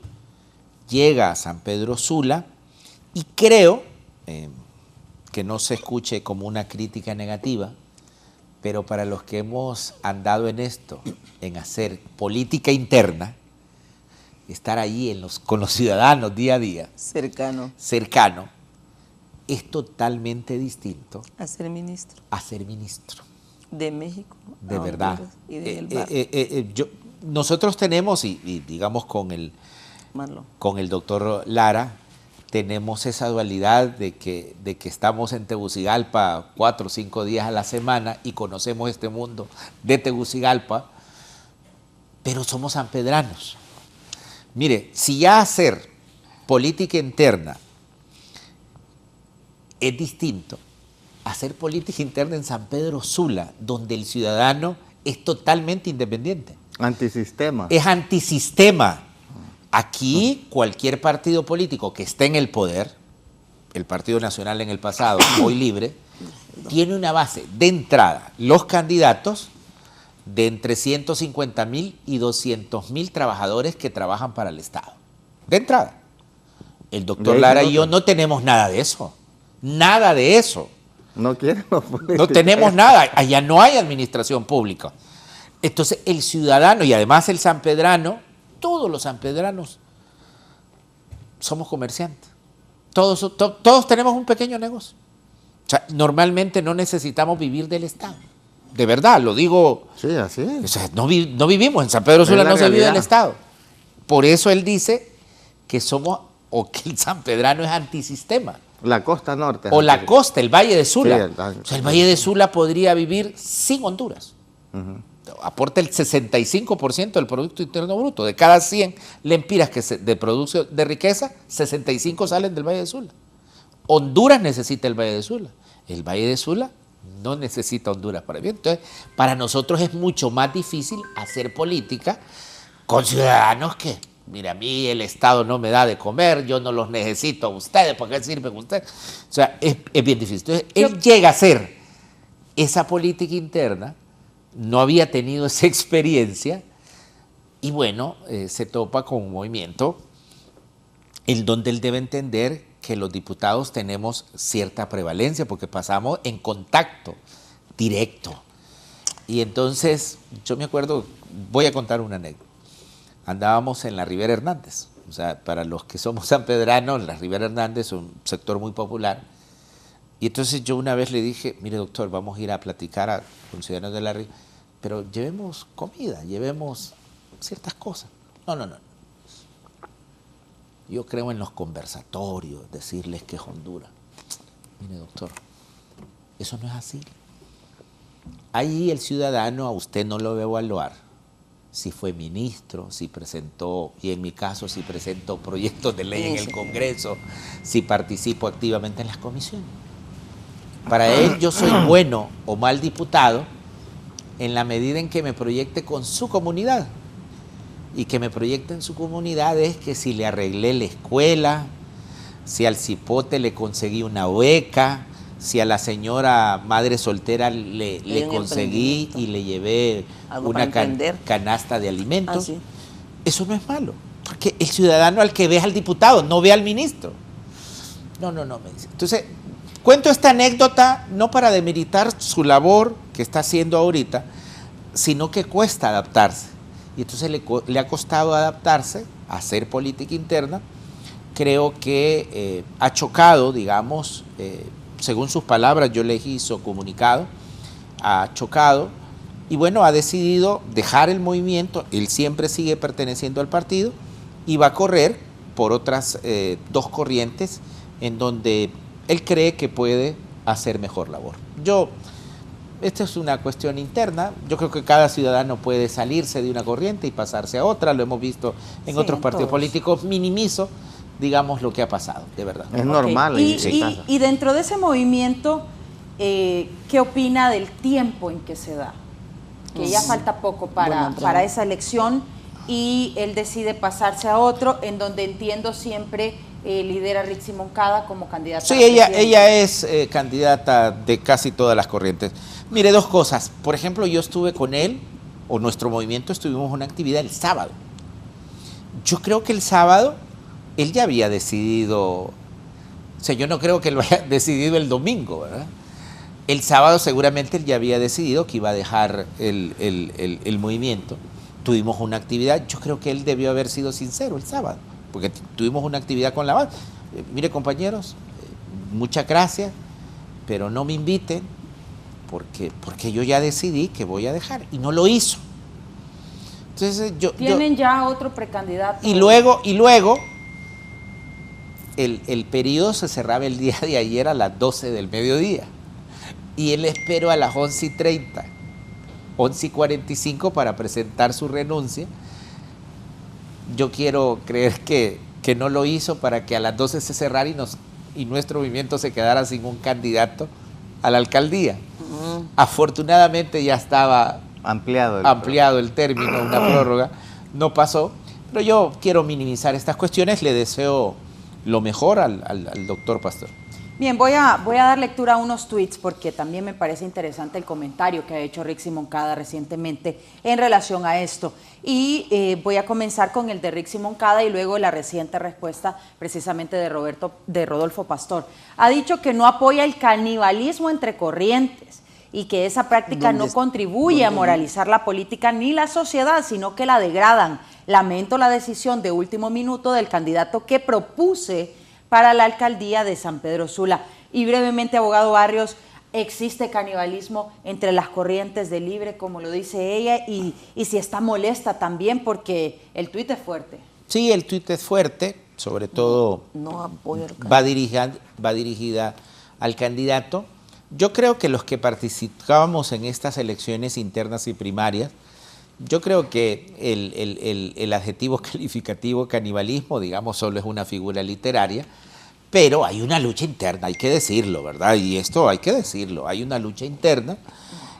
llega a San Pedro Sula y creo, que no se escuche como una crítica negativa, pero para los que hemos andado en esto, en hacer política interna, estar ahí con los ciudadanos día a día, cercano, es totalmente distinto a ser ministro. A ser ministro. De México. De verdad. Y de nosotros tenemos, y digamos con el doctor Lara, tenemos esa dualidad de que estamos en Tegucigalpa 4 o 5 días a la semana y conocemos este mundo de Tegucigalpa, pero somos sanpedranos. Mire, si ya hacer política interna es distinto a hacer política interna en San Pedro Sula, donde el ciudadano es totalmente independiente. Antisistema. Es antisistema. Aquí cualquier partido político que esté en el poder, el Partido Nacional en el pasado, hoy Libre, tiene una base de entrada, los candidatos de entre 150.000 y 200.000 trabajadores que trabajan para el Estado. De entrada. El doctor Lara y yo no tenemos nada de eso. Nada de eso. No quieren los políticos. No tenemos nada. Allá no hay administración pública. Entonces el ciudadano y además el sanpedrano, todos los sanpedranos somos comerciantes. Todos tenemos un pequeño negocio. sea, normalmente no necesitamos vivir del Estado. De verdad, lo digo. Sí, así es. O sea, no vivimos, en San Pedro Sula no se vive del Estado. Por eso él dice que somos, o que el sanpedrano es antisistema. La costa norte. O la costa, el Valle de Sula. Sí, o sea, el Valle de Sula podría vivir sin Honduras. Aporta el 65% del Producto Interno Bruto. De cada 100 lempiras que de producción de riqueza, 65 salen del Valle de Sula. Honduras necesita el Valle de Sula. El Valle de Sula no necesita Honduras para vivir. Entonces, para nosotros es mucho más difícil hacer política con ciudadanos que, mira, a mí el Estado no me da de comer, yo no los necesito a ustedes, ¿para qué sirven ustedes? O sea, es bien difícil. Entonces, él llega a hacer esa política interna, no había tenido esa experiencia y bueno, se topa con un movimiento en donde él debe entender que los diputados tenemos cierta prevalencia porque pasamos en contacto directo. Y entonces, yo me acuerdo, voy a contar una anécdota. Andábamos en la Rivera Hernández, o sea, para los que somos sanpedranos, la Rivera Hernández es un sector muy popular. Y entonces yo una vez le dije, mire doctor, vamos a ir a platicar con ciudadanos de la Rivera, pero llevemos comida, llevemos ciertas cosas. No. Yo creo en los conversatorios, decirles que es Honduras. Mire, doctor, eso no es así. Ahí el ciudadano a usted no lo va a evaluar si fue ministro, si presentó, y en mi caso, si presentó proyectos de ley en el Congreso, si participo activamente en las comisiones. Para él yo soy bueno o mal diputado en la medida en que me proyecte con su comunidad. Y que me proyecte en su comunidad es que si le arreglé la escuela, si al cipote le conseguí una beca, si a la señora madre soltera le conseguí y le llevé una canasta de alimentos. ¿Sí? Eso no es malo, porque el ciudadano al que ve es al diputado, no ve al ministro. No, me dice. Entonces, cuento esta anécdota no para demeritar su labor que está haciendo ahorita, sino que cuesta adaptarse. Y entonces le ha costado adaptarse a hacer política interna. Creo que ha chocado, digamos, según sus palabras, yo le hizo comunicado, ha chocado y bueno, ha decidido dejar el movimiento. Él siempre sigue perteneciendo al partido y va a correr por otras dos corrientes en donde él cree que puede hacer mejor labor. Esta es una cuestión interna. Yo creo que cada ciudadano puede salirse de una corriente y pasarse a otra. Lo hemos visto en otros partidos políticos. Minimizo, digamos, lo que ha pasado, de verdad. Es normal. Y dentro de ese movimiento, ¿qué opina del tiempo en que se da? Que ya falta poco para esa elección y él decide pasarse a otro, en donde entiendo siempre lidera Rixi Moncada como candidata. Sí, ella es candidata de casi todas las corrientes. Mire, dos cosas. Por ejemplo, yo estuve con él, o nuestro movimiento, estuvimos en una actividad el sábado. Yo creo que el sábado él ya había decidido, o sea, yo no creo que lo haya decidido el domingo, ¿verdad? El sábado seguramente él ya había decidido que iba a dejar el movimiento. Tuvimos una actividad, yo creo que él debió haber sido sincero el sábado, porque tuvimos una actividad con la base. Mire, compañeros, muchas gracias, pero no me inviten porque yo ya decidí que voy a dejar, y no lo hizo. Entonces ¿Tienen ya otro precandidato? Y luego el periodo se cerraba el día de ayer a las 12 del mediodía, y él esperó a las 11:30, 11:45 para presentar su renuncia. Yo quiero creer que no lo hizo para que a las 12 se cerrara y nuestro movimiento se quedara sin un candidato a la alcaldía. Afortunadamente ya estaba ampliado el término, una prórroga, no pasó, pero yo quiero minimizar estas cuestiones, le deseo lo mejor al doctor Pastor. Bien, voy a dar lectura a unos tweets porque también me parece interesante el comentario que ha hecho Rixi Moncada recientemente en relación a esto. Y voy a comenzar con el de Rixi Moncada y luego la reciente respuesta precisamente de Rodolfo Pastor. Ha dicho que no apoya el canibalismo entre corrientes y que esa práctica no contribuye a moralizar la política ni la sociedad, sino que la degradan. Lamento la decisión de último minuto del candidato que propuse para la alcaldía de San Pedro Sula. Y brevemente, abogado Barrios, ¿existe canibalismo entre las corrientes de Libre, como lo dice ella? Y si está molesta también, porque el tuit es fuerte. Sí, el tuit es fuerte, sobre todo no apoyo al va dirigida al candidato. Yo creo que los que participábamos en estas elecciones internas y primarias, yo creo que el adjetivo calificativo canibalismo, digamos, solo es una figura literaria, pero hay una lucha interna, hay que decirlo, ¿verdad? Y esto hay que decirlo, hay una lucha interna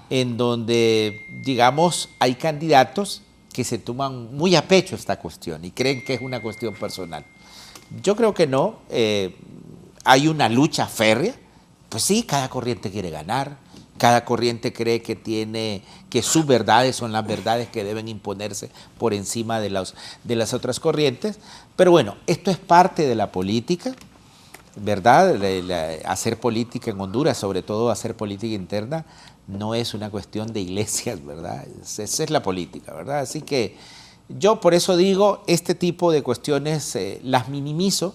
en donde, digamos, hay candidatos que se toman muy a pecho esta cuestión y creen que es una cuestión personal. Yo creo que no, hay una lucha férrea. Pues sí, cada corriente quiere ganar, cada corriente cree que sus verdades son las verdades que deben imponerse por encima de las otras corrientes. Pero bueno, esto es parte de la política, ¿verdad? Hacer política en Honduras, sobre todo hacer política interna, no es una cuestión de iglesias, ¿verdad? Esa es la política, ¿verdad? Así que yo por eso digo, este tipo de cuestiones las minimizo.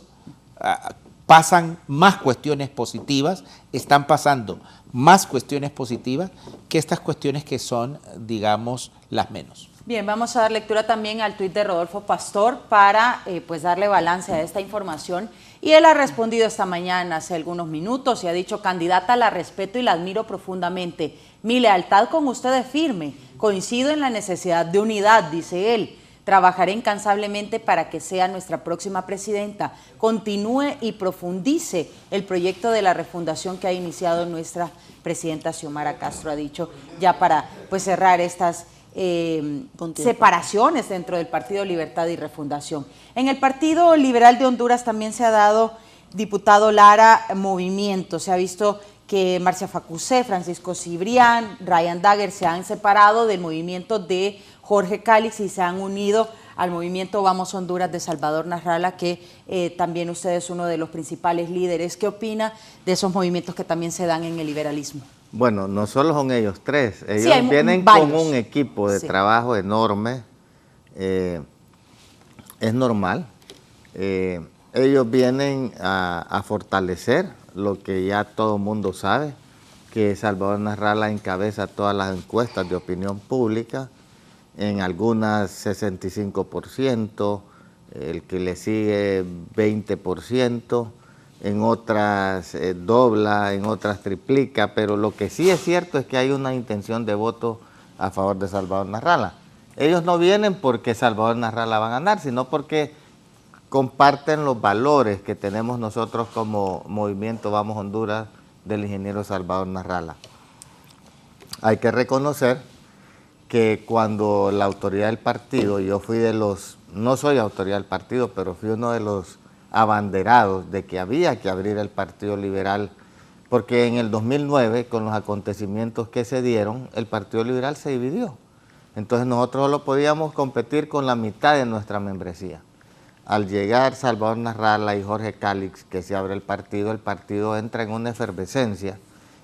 Pasan más cuestiones positivas, están pasando más cuestiones positivas que estas cuestiones que son, digamos, las menos. Bien, vamos a dar lectura también al tuit de Rodolfo Pastor para pues darle balance a esta información. Y él ha respondido esta mañana, hace algunos minutos, y ha dicho: candidata, la respeto y la admiro profundamente. Mi lealtad con usted es firme. Coincido en la necesidad de unidad, dice él. Trabajaré incansablemente para que sea nuestra próxima presidenta. Continúe y profundice el proyecto de la refundación que ha iniciado nuestra presidenta Xiomara Castro, ha dicho, ya para pues cerrar estas separaciones dentro del Partido Libertad y Refundación. En el Partido Liberal de Honduras también se ha dado, diputado Lara, movimiento. Se ha visto que Marcia Facusé, Francisco Cibrián, Ryan Dagger se han separado del movimiento de Jorge Calix y se han unido al movimiento Vamos Honduras de Salvador Nasralla, que también usted es uno de los principales líderes. ¿Qué opina de esos movimientos que también se dan en el liberalismo? Bueno, no solo son ellos tres, ellos sí, vienen varios. con un equipo de trabajo enorme, es normal. Ellos vienen a fortalecer lo que ya todo el mundo sabe, que Salvador Nasralla encabeza todas las encuestas de opinión pública, en algunas 65%, el que le sigue 20%, en otras dobla, en otras triplica, pero lo que sí es cierto es que hay una intención de voto a favor de Salvador Nasralla. Ellos no vienen porque Salvador Nasralla va a ganar, sino porque comparten los valores que tenemos nosotros como movimiento Vamos Honduras del ingeniero Salvador Nasralla. Hay que reconocer que cuando la autoridad del partido, yo fui de los, no soy autoridad del partido, pero fui uno de los abanderados de que había que abrir el Partido Liberal, porque en el 2009, con los acontecimientos que se dieron, el Partido Liberal se dividió. Entonces nosotros solo podíamos competir con la mitad de nuestra membresía. Al llegar Salvador Nasralla y Jorge Calix, que se abre el partido entra en una efervescencia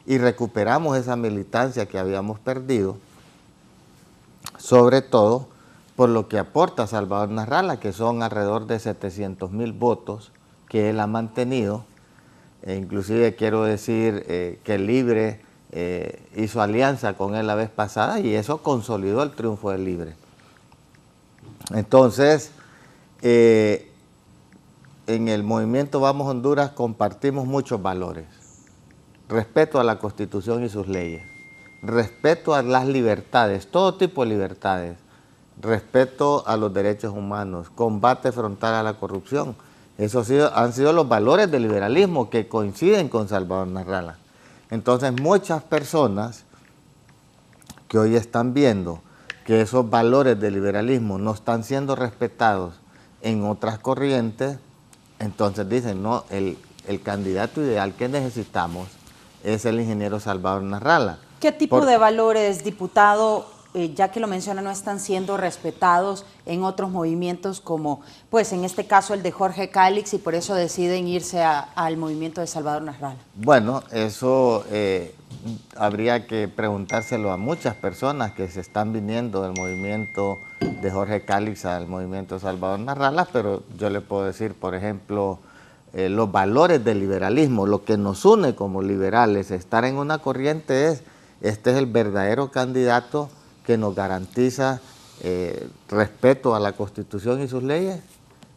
y recuperamos esa militancia que habíamos perdido, sobre todo por lo que aporta Salvador Nasralla, que son alrededor de 700,000 votos que él ha mantenido. Inclusive quiero decir que Libre hizo alianza con él la vez pasada y eso consolidó el triunfo de Libre. Entonces, en el movimiento Vamos Honduras compartimos muchos valores. Respeto a la Constitución y sus leyes, respeto a las libertades, todo tipo de libertades, respeto a los derechos humanos, combate frontal a la corrupción. Esos han sido los valores del liberalismo que coinciden con Salvador Nasralla. Entonces muchas personas que hoy están viendo que esos valores del liberalismo no están siendo respetados en otras corrientes, entonces dicen, no, el candidato ideal que necesitamos es el ingeniero Salvador Nasralla. ¿Qué tipo de valores, diputado, ya que lo menciona, no están siendo respetados en otros movimientos como, pues en este caso el de Jorge Calix, y por eso deciden irse al movimiento de Salvador Nasralla? Bueno, eso habría que preguntárselo a muchas personas que se están viniendo del movimiento de Jorge Calix al movimiento de Salvador Nasralla, pero yo le puedo decir, por ejemplo, los valores del liberalismo, lo que nos une como liberales, estar en una corriente este es el verdadero candidato que nos garantiza respeto a la Constitución y sus leyes.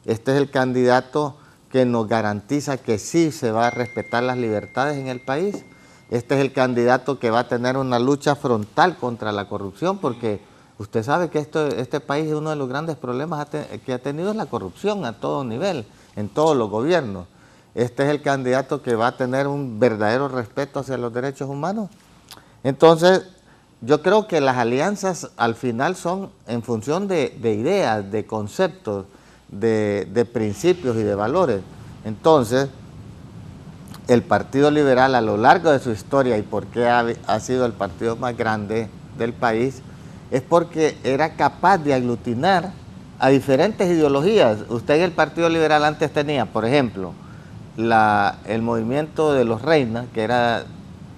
Este es el candidato que nos garantiza que sí se va a respetar las libertades en el país. Este es el candidato que va a tener una lucha frontal contra la corrupción, porque usted sabe que este país, uno de los grandes problemas que ha tenido es la corrupción a todo nivel, en todos los gobiernos. Este es el candidato que va a tener un verdadero respeto hacia los derechos humanos. Entonces, yo creo que las alianzas al final son en función de ideas, de conceptos, de principios y de valores. Entonces, el Partido Liberal a lo largo de su historia y por qué ha sido el partido más grande del país, es porque era capaz de aglutinar a diferentes ideologías. Usted en el Partido Liberal antes tenía, por ejemplo, el movimiento de los Reinas, que era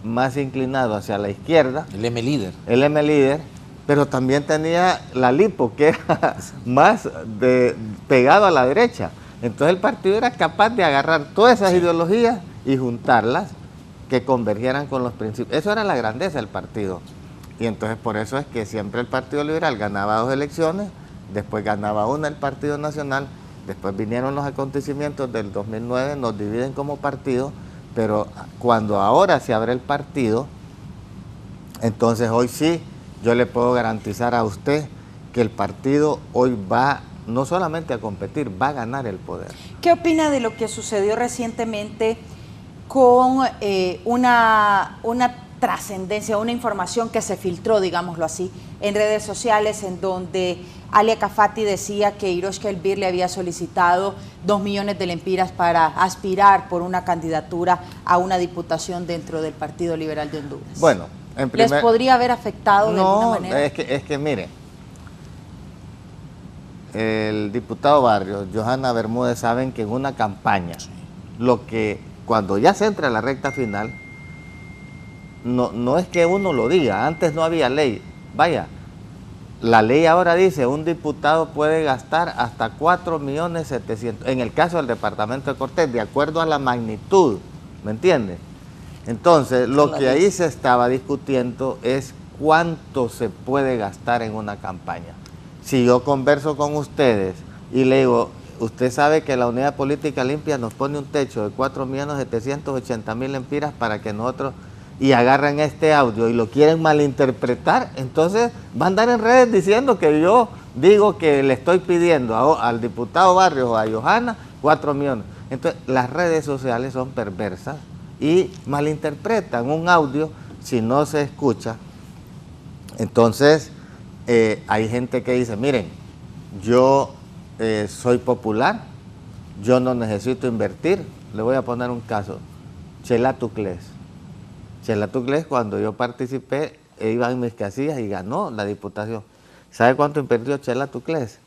más inclinado hacia la izquierda. El M-Líder. El M-Líder, pero también tenía la Lipo, que era más pegado a la derecha. Entonces el partido era capaz de agarrar todas esas ideologías y juntarlas, que convergieran con los principios. Eso era la grandeza del partido. Y entonces por eso es que siempre el Partido Liberal ganaba 2 elecciones, después ganaba una el Partido Nacional, después vinieron los acontecimientos del 2009, nos dividen como partido, pero cuando ahora se abre el partido, entonces hoy sí, yo le puedo garantizar a usted que el partido hoy va no solamente a competir, va a ganar el poder. ¿Qué opina de lo que sucedió recientemente con una trascendencia, una información que se filtró, digámoslo así, en redes sociales, en donde Alia Cafati decía que Iroshka Elbir le había solicitado 2 millones de lempiras para aspirar por una candidatura a una diputación dentro del Partido Liberal de Honduras? Bueno, ¿les podría haber afectado de alguna manera? Es que mire, el diputado Barrios, Johanna Bermúdez, saben que en una campaña, cuando ya se entra a la recta final, no es que uno lo diga, antes no había ley. Vaya, la ley ahora dice, un diputado puede gastar hasta 4.700.000, en el caso del departamento de Cortés, de acuerdo a la magnitud, ¿me entiende? Entonces, lo que ahí se estaba discutiendo es cuánto se puede gastar en una campaña. Si yo converso con ustedes y le digo, usted sabe que la Unidad Política Limpia nos pone un techo de 4.780.000 lempiras para que nosotros, y agarran este audio y lo quieren malinterpretar, entonces van a andar en redes diciendo que yo digo que le estoy pidiendo al diputado Barrios o a Johanna 4 millones. Entonces, las redes sociales son perversas y malinterpretan un audio si no se escucha. Entonces, hay gente que dice, miren, yo soy popular, yo no necesito invertir. Le voy a poner un caso. Chela Tuclés. Chela Tuclés, cuando yo participé, iba en mis casillas y ganó la diputación. ¿Sabe cuánto invirtió Chela Tuclés?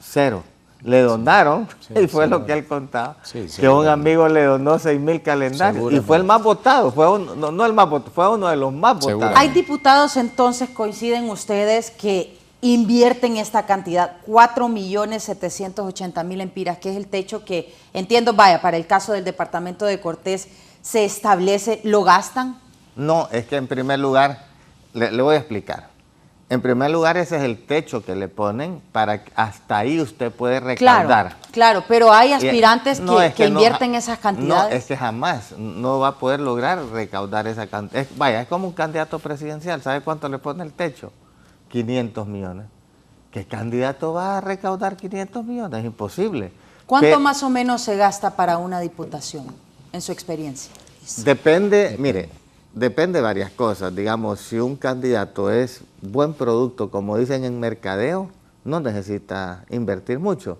0. Le donaron, y fue lo que él contaba, que un amigo le donó 6.000 calendarios, y fue el más votado, fue no el más votado, fue uno de los más votados. ¿Hay diputados entonces, coinciden ustedes, que invierten esta cantidad, 4.780.000 lempiras, que es el techo que, entiendo, vaya, para el caso del departamento de Cortés, se establece, lo gastan? No, es que en primer lugar, le voy a explicar. En primer lugar, ese es el techo que le ponen para que hasta ahí usted puede recaudar. Claro, pero hay aspirantes que invierten esas cantidades. No, es que jamás no va a poder lograr recaudar esa cantidad. Vaya, es como un candidato presidencial. ¿Sabe cuánto le pone el techo? 500 millones. ¿Qué candidato va a recaudar 500 millones? Es imposible. ¿Cuánto más o menos se gasta para una diputación, en su experiencia? Depende, mire, depende de varias cosas. Digamos, si un candidato es buen producto, como dicen en mercadeo, no necesita invertir mucho.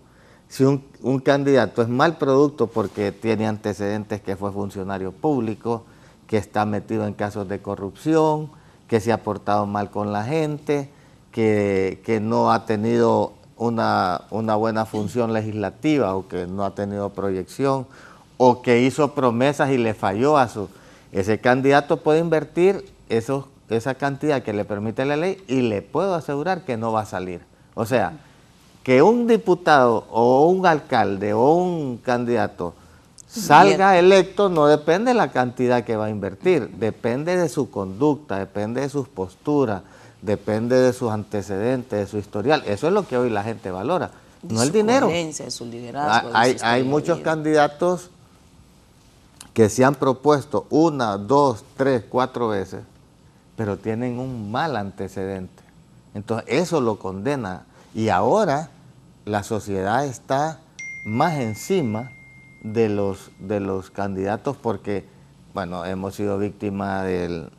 Si un candidato es mal producto porque tiene antecedentes, que fue funcionario público, que está metido en casos de corrupción, que se ha portado mal con la gente, que no ha tenido una buena función legislativa, o que no ha tenido proyección, o que hizo promesas y le falló ese candidato puede invertir esa cantidad que le permite la ley, y le puedo asegurar que no va a salir. O sea, que un diputado o un alcalde o un candidato salga electo no depende de la cantidad que va a invertir, depende de su conducta, depende de sus posturas, depende de sus antecedentes, de su historial. Eso es lo que hoy la gente valora, no el dinero. De su liderazgo, Hay muchos candidatos que se han propuesto 1, 2, 3, 4 veces, pero tienen un mal antecedente. Entonces eso lo condena. Y ahora la sociedad está más encima de los candidatos porque, bueno, hemos sido víctimas del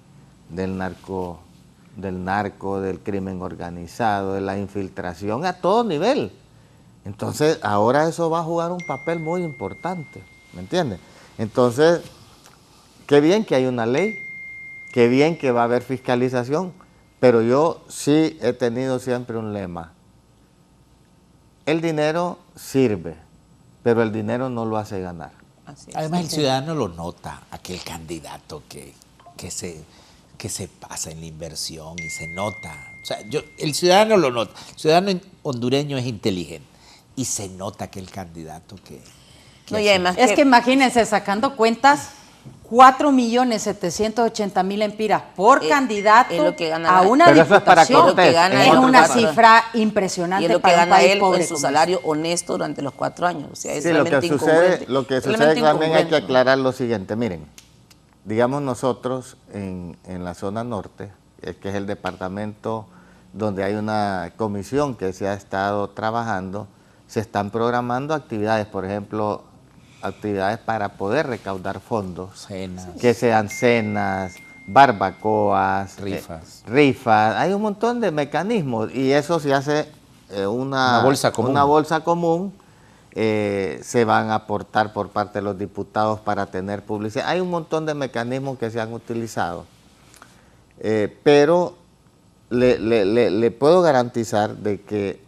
narco, del crimen organizado, de la infiltración a todo nivel. Entonces, ahora eso va a jugar un papel muy importante, ¿me entiendes? Entonces, qué bien que hay una ley, qué bien que va a haber fiscalización, pero yo sí he tenido siempre un lema. El dinero sirve, pero el dinero no lo hace ganar. Además, el ciudadano lo nota, aquel candidato que se pasa en la inversión y se nota. O sea, el ciudadano lo nota. El ciudadano hondureño es inteligente y se nota que el candidato que no, y además es que imagínense, sacando cuentas, 4.780.000 empiras por candidato es lo que gana a una pero diputación. eso es una cifra impresionante. Y es lo que para gana un país él pobre en su salario honesto durante los 4 años. O sea, es sí, lo que sucede también hay que incongruente. aclarar lo siguiente. Miren, digamos nosotros en la zona norte, que es el departamento donde hay una comisión que se ha estado trabajando, se están programando actividades, por ejemplo, actividades para poder recaudar fondos, cenas, que sean cenas, barbacoas, rifas, hay un montón de mecanismos y eso se hace una bolsa común, se van a aportar por parte de los diputados para tener publicidad, hay un montón de mecanismos que se han utilizado, pero le puedo garantizar de que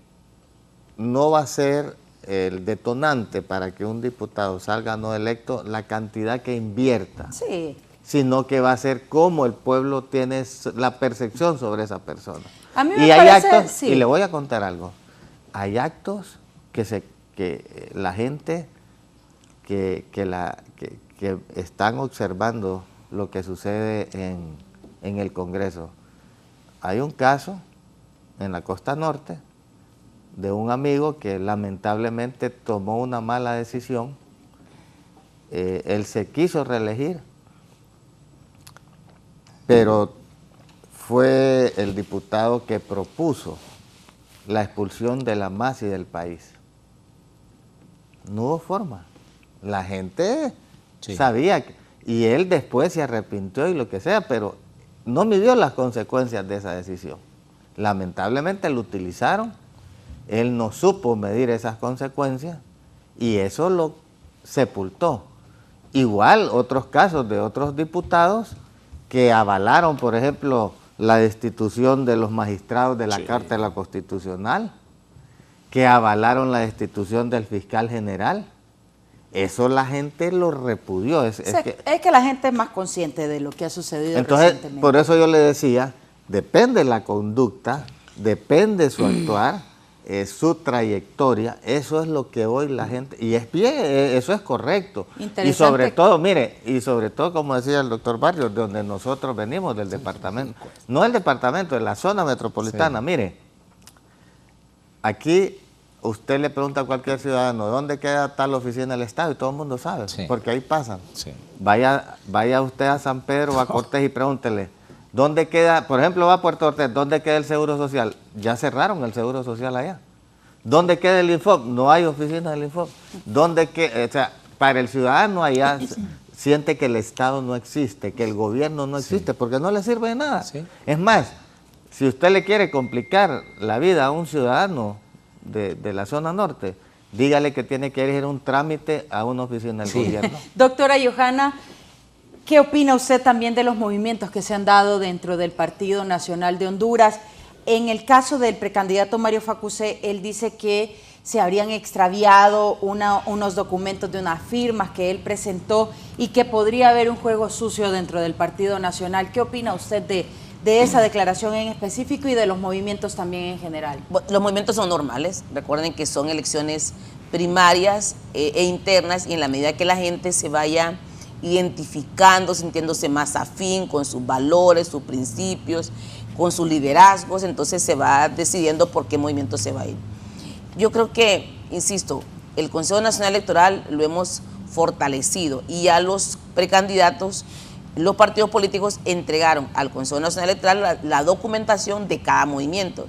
no va a ser el detonante para que un diputado salga no electo la cantidad que invierta, sino que va a ser cómo el pueblo tiene la percepción sobre esa persona. A mí me parece, actos, y le voy a contar algo, hay actos que la gente que están observando lo que sucede en el Congreso. Hay un caso en la costa norte de un amigo que lamentablemente tomó una mala decisión. Él se quiso reelegir, pero fue el diputado que propuso la expulsión de la MASI del país. No hubo forma. La gente sabía, y él después se arrepintió y lo que sea, pero no midió las consecuencias de esa decisión. Lamentablemente lo utilizaron. Él no supo medir esas consecuencias y eso lo sepultó. Igual otros casos de otros diputados que avalaron, por ejemplo, la destitución de los magistrados de la Cárcel Constitucional, que avalaron la destitución del fiscal general. Eso la gente lo repudió. Es que la gente es más consciente de lo que ha sucedido recientemente. Por eso yo le decía, depende de la conducta, depende de su actuar, su trayectoria, eso es lo que hoy la gente, y es bien, eso es correcto. Y sobre todo, mire, como decía el doctor Barrios, de donde nosotros venimos, del departamento, no el departamento, de la zona metropolitana, mire, aquí usted le pregunta a cualquier ciudadano, ¿dónde queda tal oficina del Estado? Y todo el mundo sabe, porque ahí pasan. Vaya usted a San Pedro o a Cortés y pregúntele, ¿dónde queda, por ejemplo, va a Puerto Ortiz, ¿dónde queda el Seguro Social? Ya cerraron el Seguro Social allá. ¿Dónde queda el Infop? No hay oficina del Infop. ¿Dónde queda? O sea, para el ciudadano allá siente que el Estado no existe, que el gobierno no existe, porque no le sirve de nada. Es más, si usted le quiere complicar la vida a un ciudadano de la zona norte, dígale que tiene que ir a un trámite a una oficina del gobierno. Doctora Johanna, ¿qué opina usted también de los movimientos que se han dado dentro del Partido Nacional de Honduras? En el caso del precandidato Mario Facusé, él dice que se habrían extraviado unos documentos de unas firmas que él presentó y que podría haber un juego sucio dentro del Partido Nacional. ¿Qué opina usted de esa declaración en específico y de los movimientos también en general? Los movimientos son normales, recuerden que son elecciones primarias e internas, y en la medida que la gente se vaya identificando, sintiéndose más afín con sus valores, sus principios, con sus liderazgos, entonces se va decidiendo por qué movimiento se va a ir. Yo creo que, insisto, el Consejo Nacional Electoral lo hemos fortalecido, y a los precandidatos, los partidos políticos entregaron al Consejo Nacional Electoral la documentación de cada movimiento.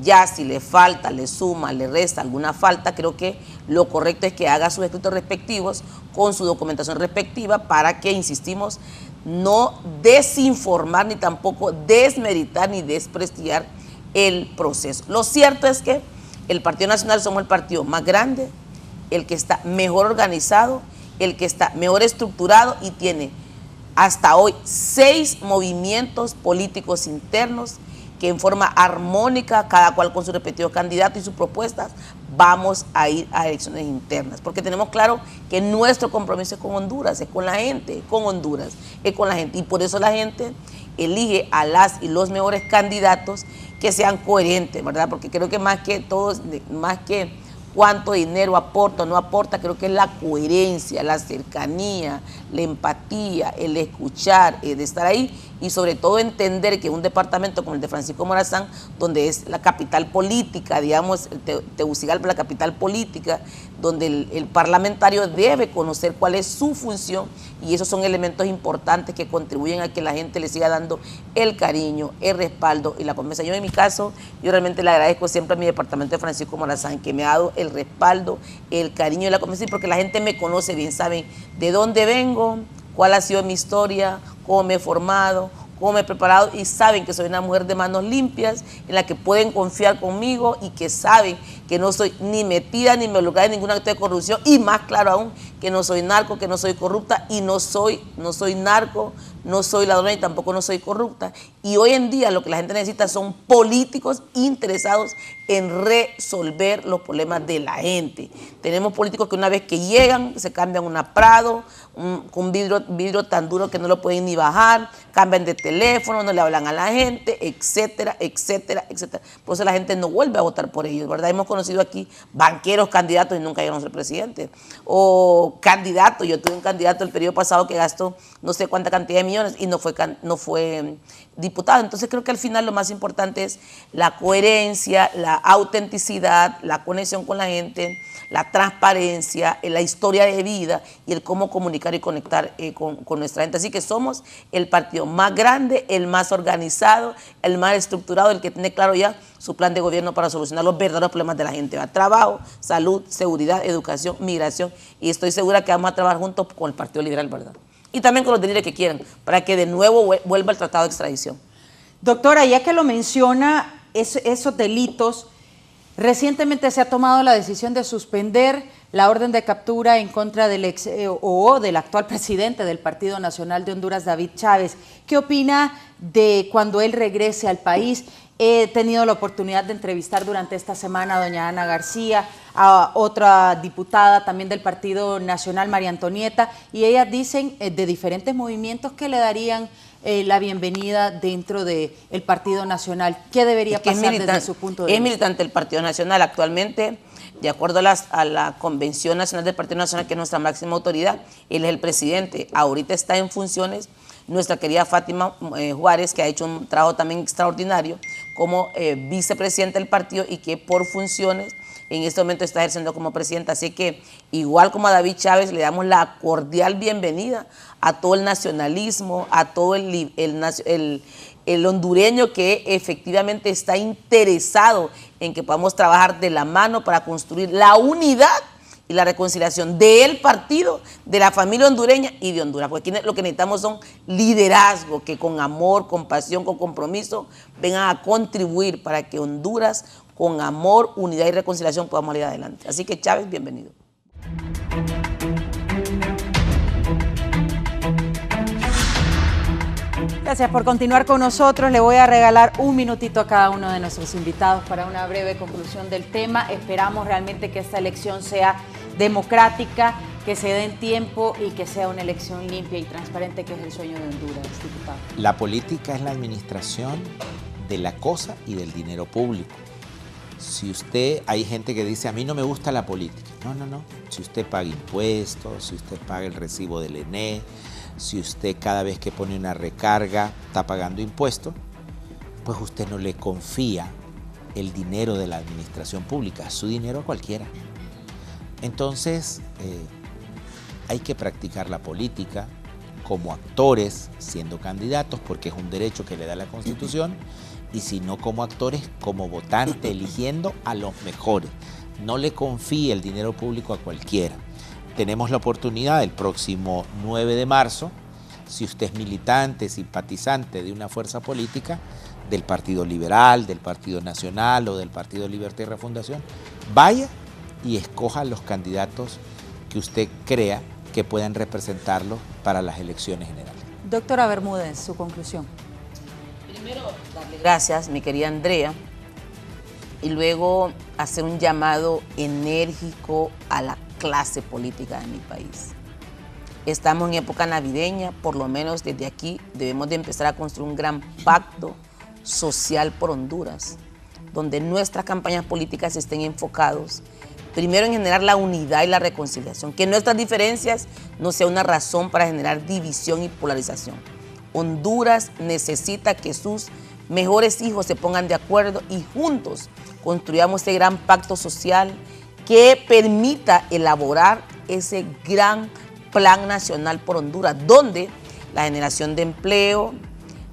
Ya si le falta, le suma, le resta alguna falta, creo que lo correcto es que haga sus escritos respectivos con su documentación respectiva para que, insistimos, no desinformar ni tampoco desmeritar ni desprestigiar el proceso. Lo cierto es que el Partido Nacional somos el partido más grande, el que está mejor organizado, el que está mejor estructurado y tiene hasta hoy 6 movimientos políticos internos que en forma armónica, cada cual con su respectivo candidato y sus propuestas, vamos a ir a elecciones internas, porque tenemos claro que nuestro compromiso es con Honduras, es con la gente, con Honduras, es con la gente, y por eso la gente elige a las y los mejores candidatos que sean coherentes, ¿verdad? Porque creo que más que todos, más que cuánto dinero aporta o no aporta, creo que es la coherencia, la cercanía, la empatía, el escuchar, de estar ahí, y sobre todo entender que un departamento como el de Francisco Morazán, donde es la capital política, digamos, Tegucigalpa, la capital política, donde el parlamentario debe conocer cuál es su función, y esos son elementos importantes que contribuyen a que la gente le siga dando el cariño, el respaldo y la confianza. Yo en mi caso, yo realmente le agradezco siempre a mi departamento de Francisco Morazán, que me ha dado el respaldo, el cariño y la confianza, porque la gente me conoce bien, saben de dónde vengo, cuál ha sido mi historia, cómo me he formado, cómo me he preparado, y saben que soy una mujer de manos limpias, en la que pueden confiar conmigo, y que saben que no soy ni metida ni involucrada en ningún acto de corrupción, y más claro aún, que no soy narco, que no soy corrupta, y no soy narco, no soy ladrona y tampoco no soy corrupta. Y hoy en día lo que la gente necesita son políticos interesados en resolver los problemas de la gente. Tenemos políticos que una vez que llegan se cambian una Prado, con vidrio tan duro que no lo pueden ni bajar, cambian de teléfono, no le hablan a la gente, etcétera, etcétera, etcétera. Por eso la gente no vuelve a votar por ellos, ¿verdad? Hemos conocido aquí banqueros, candidatos y nunca llegaron a ser presidente. O candidatos, yo tuve un candidato el periodo pasado que gastó no sé cuánta cantidad de millones y no fue diputado. Entonces creo que al final lo más importante es la coherencia, la autenticidad, la conexión con la gente, la transparencia, la historia de vida y el cómo comunicar y conectar con nuestra gente. Así que somos el partido más grande, el más organizado, el más estructurado, el que tiene claro ya su plan de gobierno para solucionar los verdaderos problemas de la gente. Trabajo, salud, seguridad, educación, migración, y estoy segura que vamos a trabajar juntos con el Partido Liberal, ¿verdad? Y también con los líderes que quieran, para que de nuevo vuelva el tratado de extradición. Doctora, ya que lo menciona, esos delitos, recientemente se ha tomado la decisión de suspender la orden de captura en contra del del actual presidente del Partido Nacional de Honduras, David Chávez. ¿Qué opina de cuando él regrese al país? He tenido la oportunidad de entrevistar durante esta semana a doña Ana García, a otra diputada también del Partido Nacional, María Antonieta, y ellas dicen de diferentes movimientos que le darían la bienvenida dentro del Partido Nacional. ¿Qué debería pasar desde su punto de vista? Es militante del Partido Nacional actualmente, de acuerdo a la Convención Nacional del Partido Nacional, que es nuestra máxima autoridad. Él es el presidente, ahorita está en funciones nuestra querida Fátima Juárez, que ha hecho un trabajo también extraordinario como vicepresidenta del partido y que por funciones en este momento está ejerciendo como presidenta. Así que igual como a David Chávez le damos la cordial bienvenida a todo el nacionalismo, a todo el hondureño que efectivamente está interesado en que podamos trabajar de la mano para construir la unidad y la reconciliación del partido, de la familia hondureña y de Honduras. Porque aquí lo que necesitamos son liderazgo que con amor, con pasión, con compromiso vengan a contribuir para que Honduras, con amor, unidad y reconciliación, podamos ir adelante. Así que Chávez, bienvenido. Gracias por continuar con nosotros. Le voy a regalar un minutito a cada uno de nuestros invitados para una breve conclusión del tema. Esperamos realmente que esta elección sea democrática, que se dé en tiempo y que sea una elección limpia y transparente, que es el sueño de Honduras, diputado? La política es la administración de la cosa y del dinero público. Si usted, hay gente que dice, a mí no me gusta la política. No, no, no. Si usted paga impuestos, si usted paga el recibo del ENE, si usted cada vez que pone una recarga está pagando impuestos, pues usted no le confía el dinero de la administración pública, su dinero a cualquiera. Entonces, hay que practicar la política como actores, siendo candidatos, porque es un derecho que le da la Constitución, y si no como actores, como votante, eligiendo a los mejores. No le confíe el dinero público a cualquiera. Tenemos la oportunidad el próximo 9 de marzo, si usted es militante, simpatizante de una fuerza política, del Partido Liberal, del Partido Nacional o del Partido Libertad y Refundación, vaya y escoja los candidatos que usted crea que puedan representarlo para las elecciones generales. Doctora Bermúdez, su conclusión. Primero, darle gracias, mi querida Andrea, y luego hacer un llamado enérgico a la clase política de mi país. Estamos en época navideña, por lo menos desde aquí debemos de empezar a construir un gran pacto social por Honduras, donde nuestras campañas políticas estén enfocados primero en generar la unidad y la reconciliación, que nuestras diferencias no sea una razón para generar división y polarización. Honduras necesita que sus mejores hijos se pongan de acuerdo y juntos construyamos este gran pacto social que permita elaborar ese gran plan nacional por Honduras, donde la generación de empleo,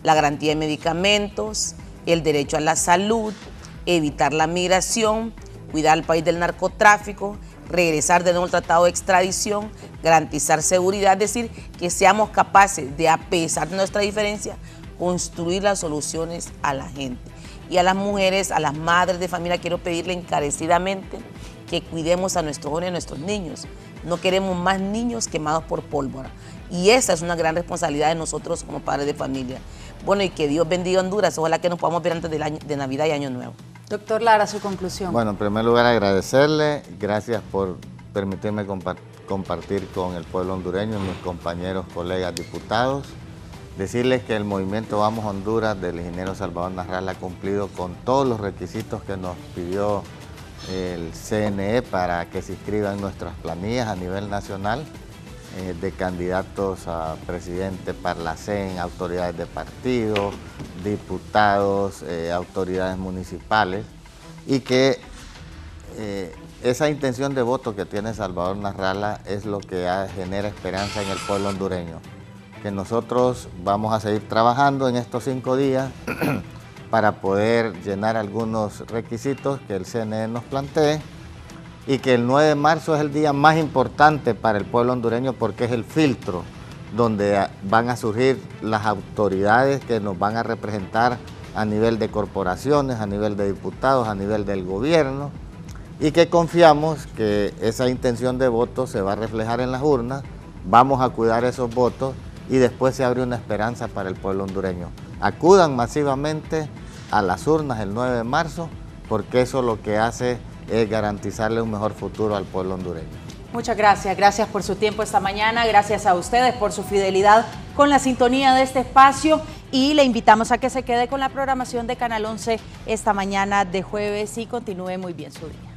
la garantía de medicamentos, el derecho a la salud, evitar la migración, cuidar al país del narcotráfico, regresar de nuevo al tratado de extradición, garantizar seguridad, es decir, que seamos capaces de, a pesar de nuestra diferencia, construir las soluciones a la gente. Y a las mujeres, a las madres de familia, quiero pedirle encarecidamente que cuidemos a nuestros jóvenes y a nuestros niños. No queremos más niños quemados por pólvora. Y esa es una gran responsabilidad de nosotros como padres de familia. Bueno, y que Dios bendiga a Honduras. Ojalá que nos podamos ver antes de Navidad y Año Nuevo. Doctor Lara, su conclusión. Bueno, en primer lugar agradecerle, gracias por permitirme compartir con el pueblo hondureño y mis compañeros, colegas diputados. Decirles que el movimiento Vamos Honduras del ingeniero Salvador Narral ha cumplido con todos los requisitos que nos pidió el CNE para que se inscriban nuestras planillas a nivel nacional de candidatos a presidente, Parlacén, autoridades de partido, diputados, autoridades municipales, y que esa intención de voto que tiene Salvador Narrala es lo que genera esperanza en el pueblo hondureño, que nosotros vamos a seguir trabajando en estos 5 días para poder llenar algunos requisitos que el CNE nos plantee, y que el 9 de marzo es el día más importante para el pueblo hondureño porque es el filtro donde van a surgir las autoridades que nos van a representar a nivel de corporaciones, a nivel de diputados, a nivel del gobierno, y que confiamos que esa intención de voto se va a reflejar en las urnas, vamos a cuidar esos votos y después se abre una esperanza para el pueblo hondureño. Acudan masivamente a las urnas el 9 de marzo porque eso lo que hace es garantizarle un mejor futuro al pueblo hondureño. Muchas gracias, gracias por su tiempo esta mañana, gracias a ustedes por su fidelidad con la sintonía de este espacio y le invitamos a que se quede con la programación de Canal 11 esta mañana de jueves y continúe muy bien su día.